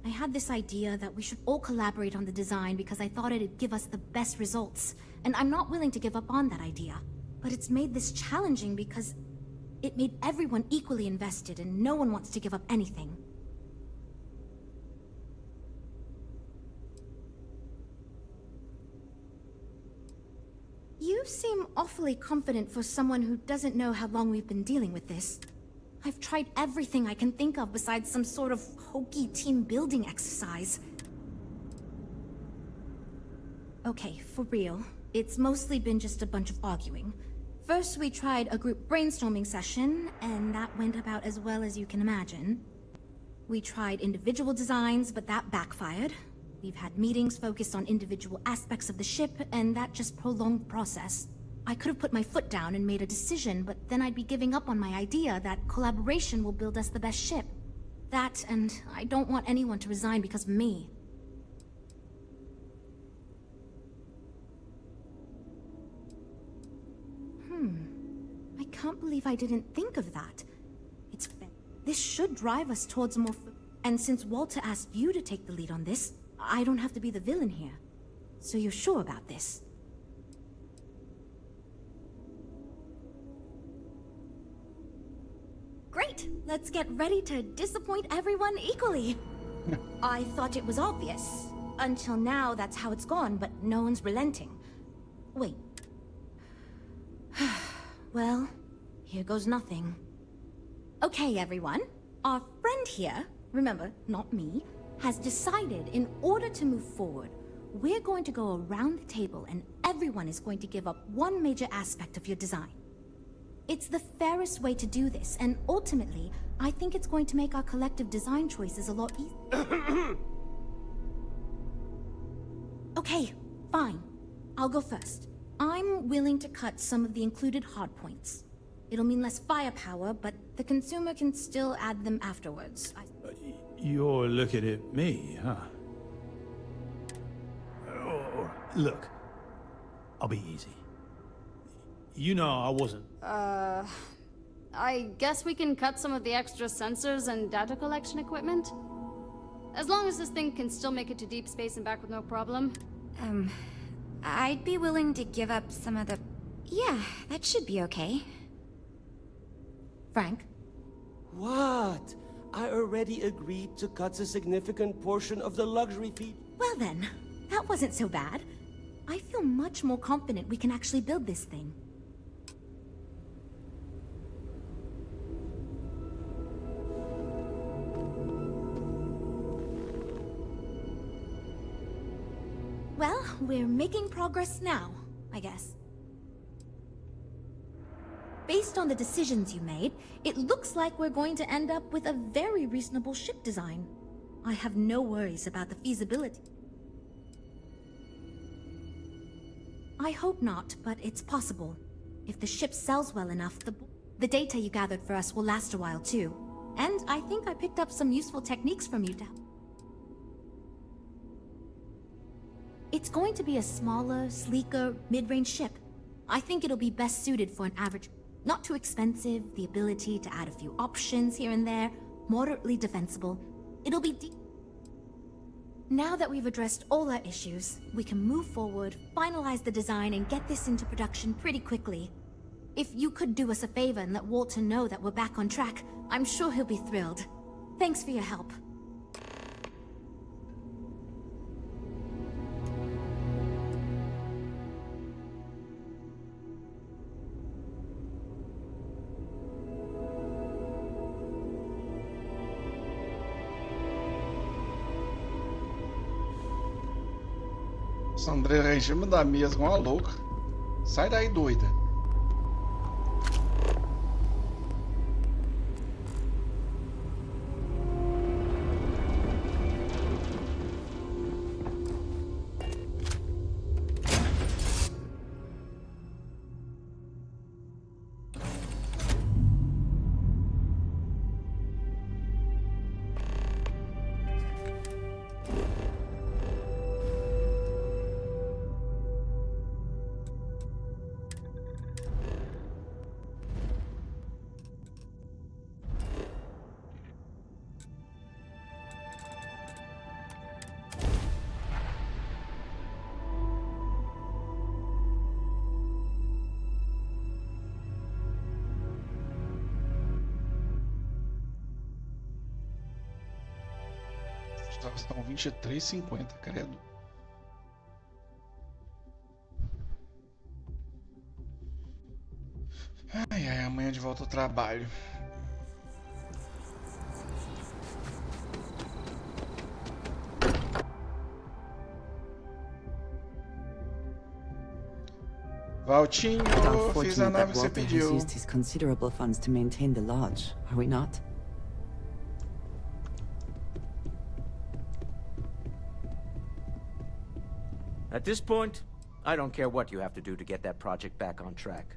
S11: I had this idea that we should all collaborate on the design because I thought it'd give us the best results. And I'm not willing to give up on that idea. But it's made this challenging because it made everyone equally invested and no one wants to give up anything. You seem awfully confident for someone who doesn't know how long we've been dealing with this. I've tried everything I can think of besides some sort of hokey team building exercise. Okay, for real. It's mostly been just a bunch of arguing. First, we tried a group brainstorming session, and that went about as well as you can imagine. We tried individual designs, but that backfired. We've had meetings focused on individual aspects of the ship, and that just prolonged the process. I could have put my foot down and made a decision, but then I'd be giving up on my idea that collaboration will build us the best ship. That, and I don't want anyone to resign because of me. I can't believe I didn't think of that. This should drive us towards more and since Walter asked you to take the lead on this, I don't have to be the villain here. So you're sure about this? Great! Let's get ready to disappoint everyone equally. I thought it was obvious. Until now, that's how it's gone, but no one's relenting. Wait. Well, here goes nothing. Okay, everyone. Our friend here, remember, not me, has decided in order to move forward, we're going to go around the table and everyone is going to give up one major aspect of your design. It's the fairest way to do this, and ultimately, I think it's going to make our collective design choices a lot easier. Okay, fine. I'll go first. I'm willing to cut some of the included hardpoints. It'll mean less firepower, but the consumer can still add them afterwards.
S6: You're looking at me, huh? Oh, look, I'll be easy. You know I wasn't...
S2: I guess we can cut some of the extra sensors and data collection equipment? As long as this thing can still make it to deep space and back with no problem.
S13: I'd be willing to give up some of the... Yeah, that should be okay.
S11: Frank?
S21: What? I already agreed to cut a significant portion of the luxury fee.
S11: Well then, that wasn't so bad. I feel much more confident we can actually build this thing. Well, we're making progress now, I guess. Based on the decisions you made, it looks like we're going to end up with a very reasonable ship design. I have no worries about the feasibility. I hope not, but it's possible. If the ship sells well enough, the data you gathered for us will last a while too. And I think I picked up some useful techniques from you to help. It's going to be a smaller, sleeker, mid-range ship. I think it'll be best suited for an average... Not too expensive, the ability to add a few options here and there, moderately defensible. It'll be Now that we've addressed all our issues, we can move forward, finalize the design, and get this into production pretty quickly. If you could do us a favor and let Walter know that we're back on track, I'm sure he'll be thrilled. Thanks for your help.
S1: Essa André regime da mesa igual uma louca. Sai daí, doida. Estão 23,50, credo. Ai, ai, amanhã de volta ao trabalho. Valtinho, fiz a nave que você pediu.
S8: Used his considerable funds to maintain the lodge, are we not?
S14: At this point, I don't care what you have to do to get that project back on track.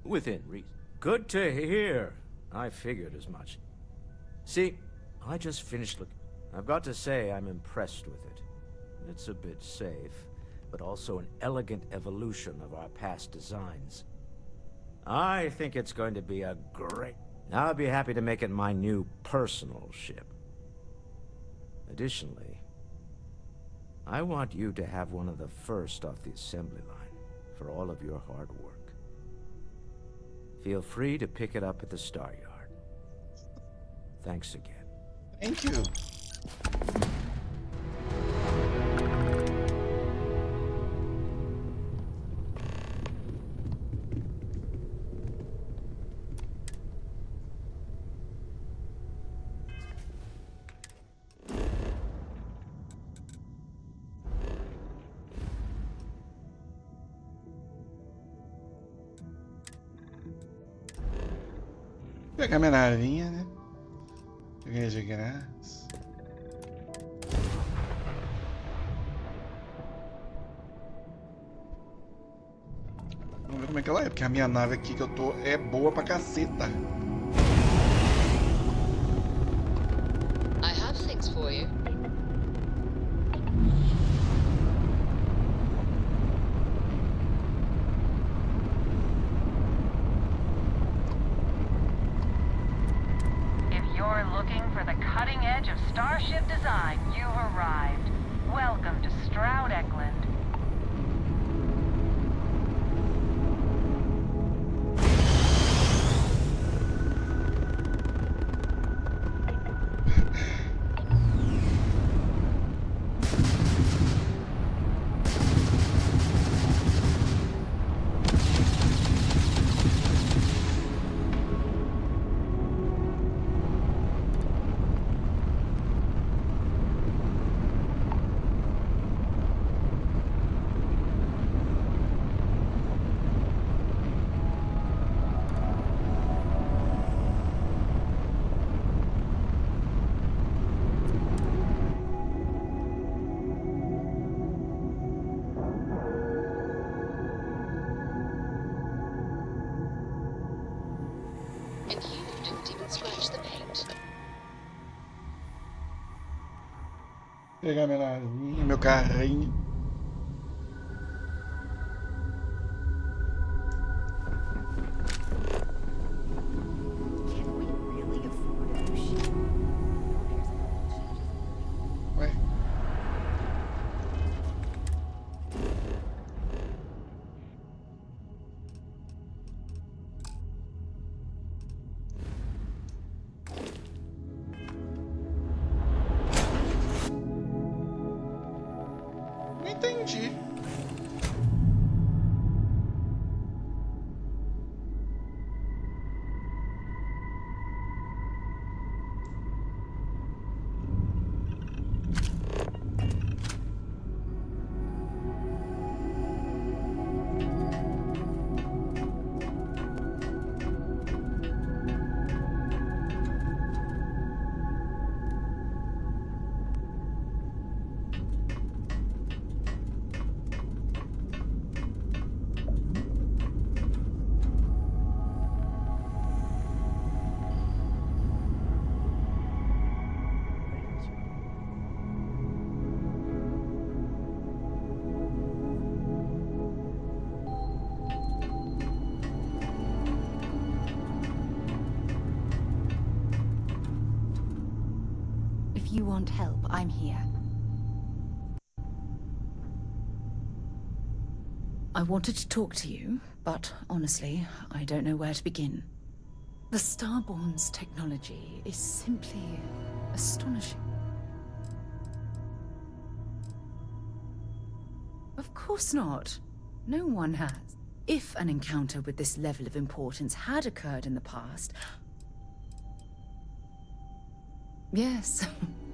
S14: Within reason. Good to hear. I figured as much. See, I just finished looking. I've got to say I'm impressed with it. It's a bit safe, but also an elegant evolution of our past designs. I think it's going to be a great... I'll be happy to make it my new personal ship. Additionally, I want you to have one of the first off the assembly line for all of your hard work. Feel free to pick it up at the Star Yard. Thanks again.
S1: Thank you. Vou pegar minha navinha, né? Peguei de graça. Vamos ver como é que ela é, porque a minha nave aqui que eu tô é boa pra caceta.
S4: I have things for you.
S23: Cutting edge of starship design, you've arrived. Welcome to Stroud Eklund.
S4: And you didn't even scratch the paint.
S1: Pegar minha navinha, meu carrinho. Ué? Entendi.
S5: If you want help, I'm here. I wanted to talk to you, but honestly, I don't know where to begin. The Starborn's technology is simply astonishing. Of course not. No one has. If an encounter with this level of importance had occurred in the past... Yes,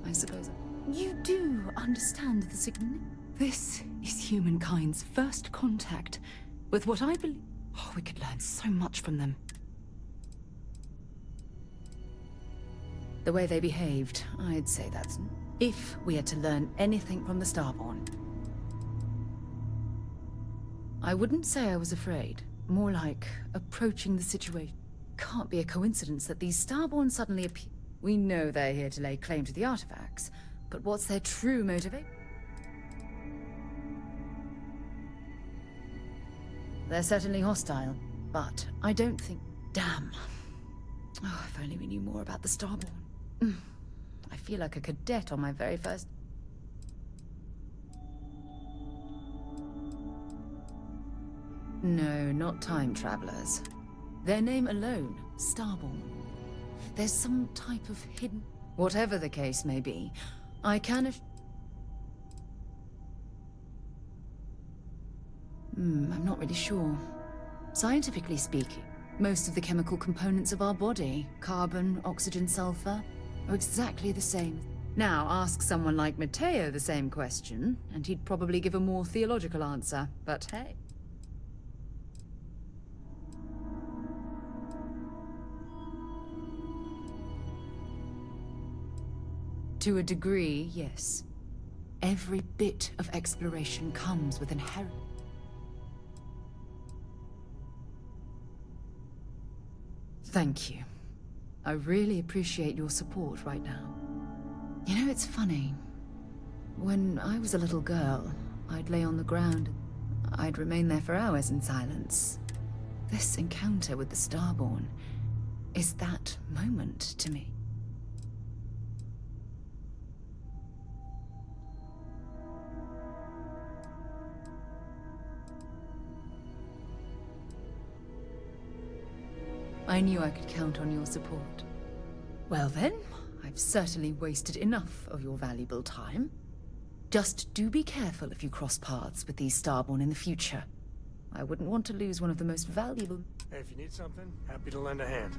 S5: I suppose. You do understand the significance. This is humankind's first contact with what I believe... Oh, we could learn so much from them. The way they behaved, I'd say that's... If we had to learn anything from the Starborn, I wouldn't say I was afraid. More like approaching the situation. Can't be a coincidence that these Starborn suddenly appear. We know they're here to lay claim to the artifacts, but what's their true motivation? They're certainly hostile, but I don't think... Damn. Oh, if only we knew more about the Starborn. I feel like a cadet on my very first... No, not time travelers. Their name alone, Starborn. There's some type of hidden... Whatever the case may be, I can... I'm not really sure. Scientifically speaking, most of the chemical components of our body, carbon, oxygen, sulfur, are exactly the same. Now, ask someone like Matteo the same question, and he'd probably give a more theological answer, but hey. To a degree, yes. Every bit of exploration comes with inherent... Thank you. I really appreciate your support right now. You know, it's funny. When I was a little girl, I'd lay on the ground. I'd remain there for hours in silence. This encounter with the Starborn is that moment to me. I knew I could count on your support. Well then, I've certainly wasted enough of your valuable time. Just do be careful if you cross paths with these Starborn in the future. I wouldn't want to lose one of the most valuable...
S3: Hey, if you need something, happy to lend a hand.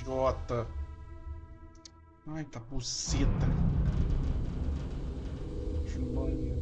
S1: Idiota. Ai, tá buceta. De banho.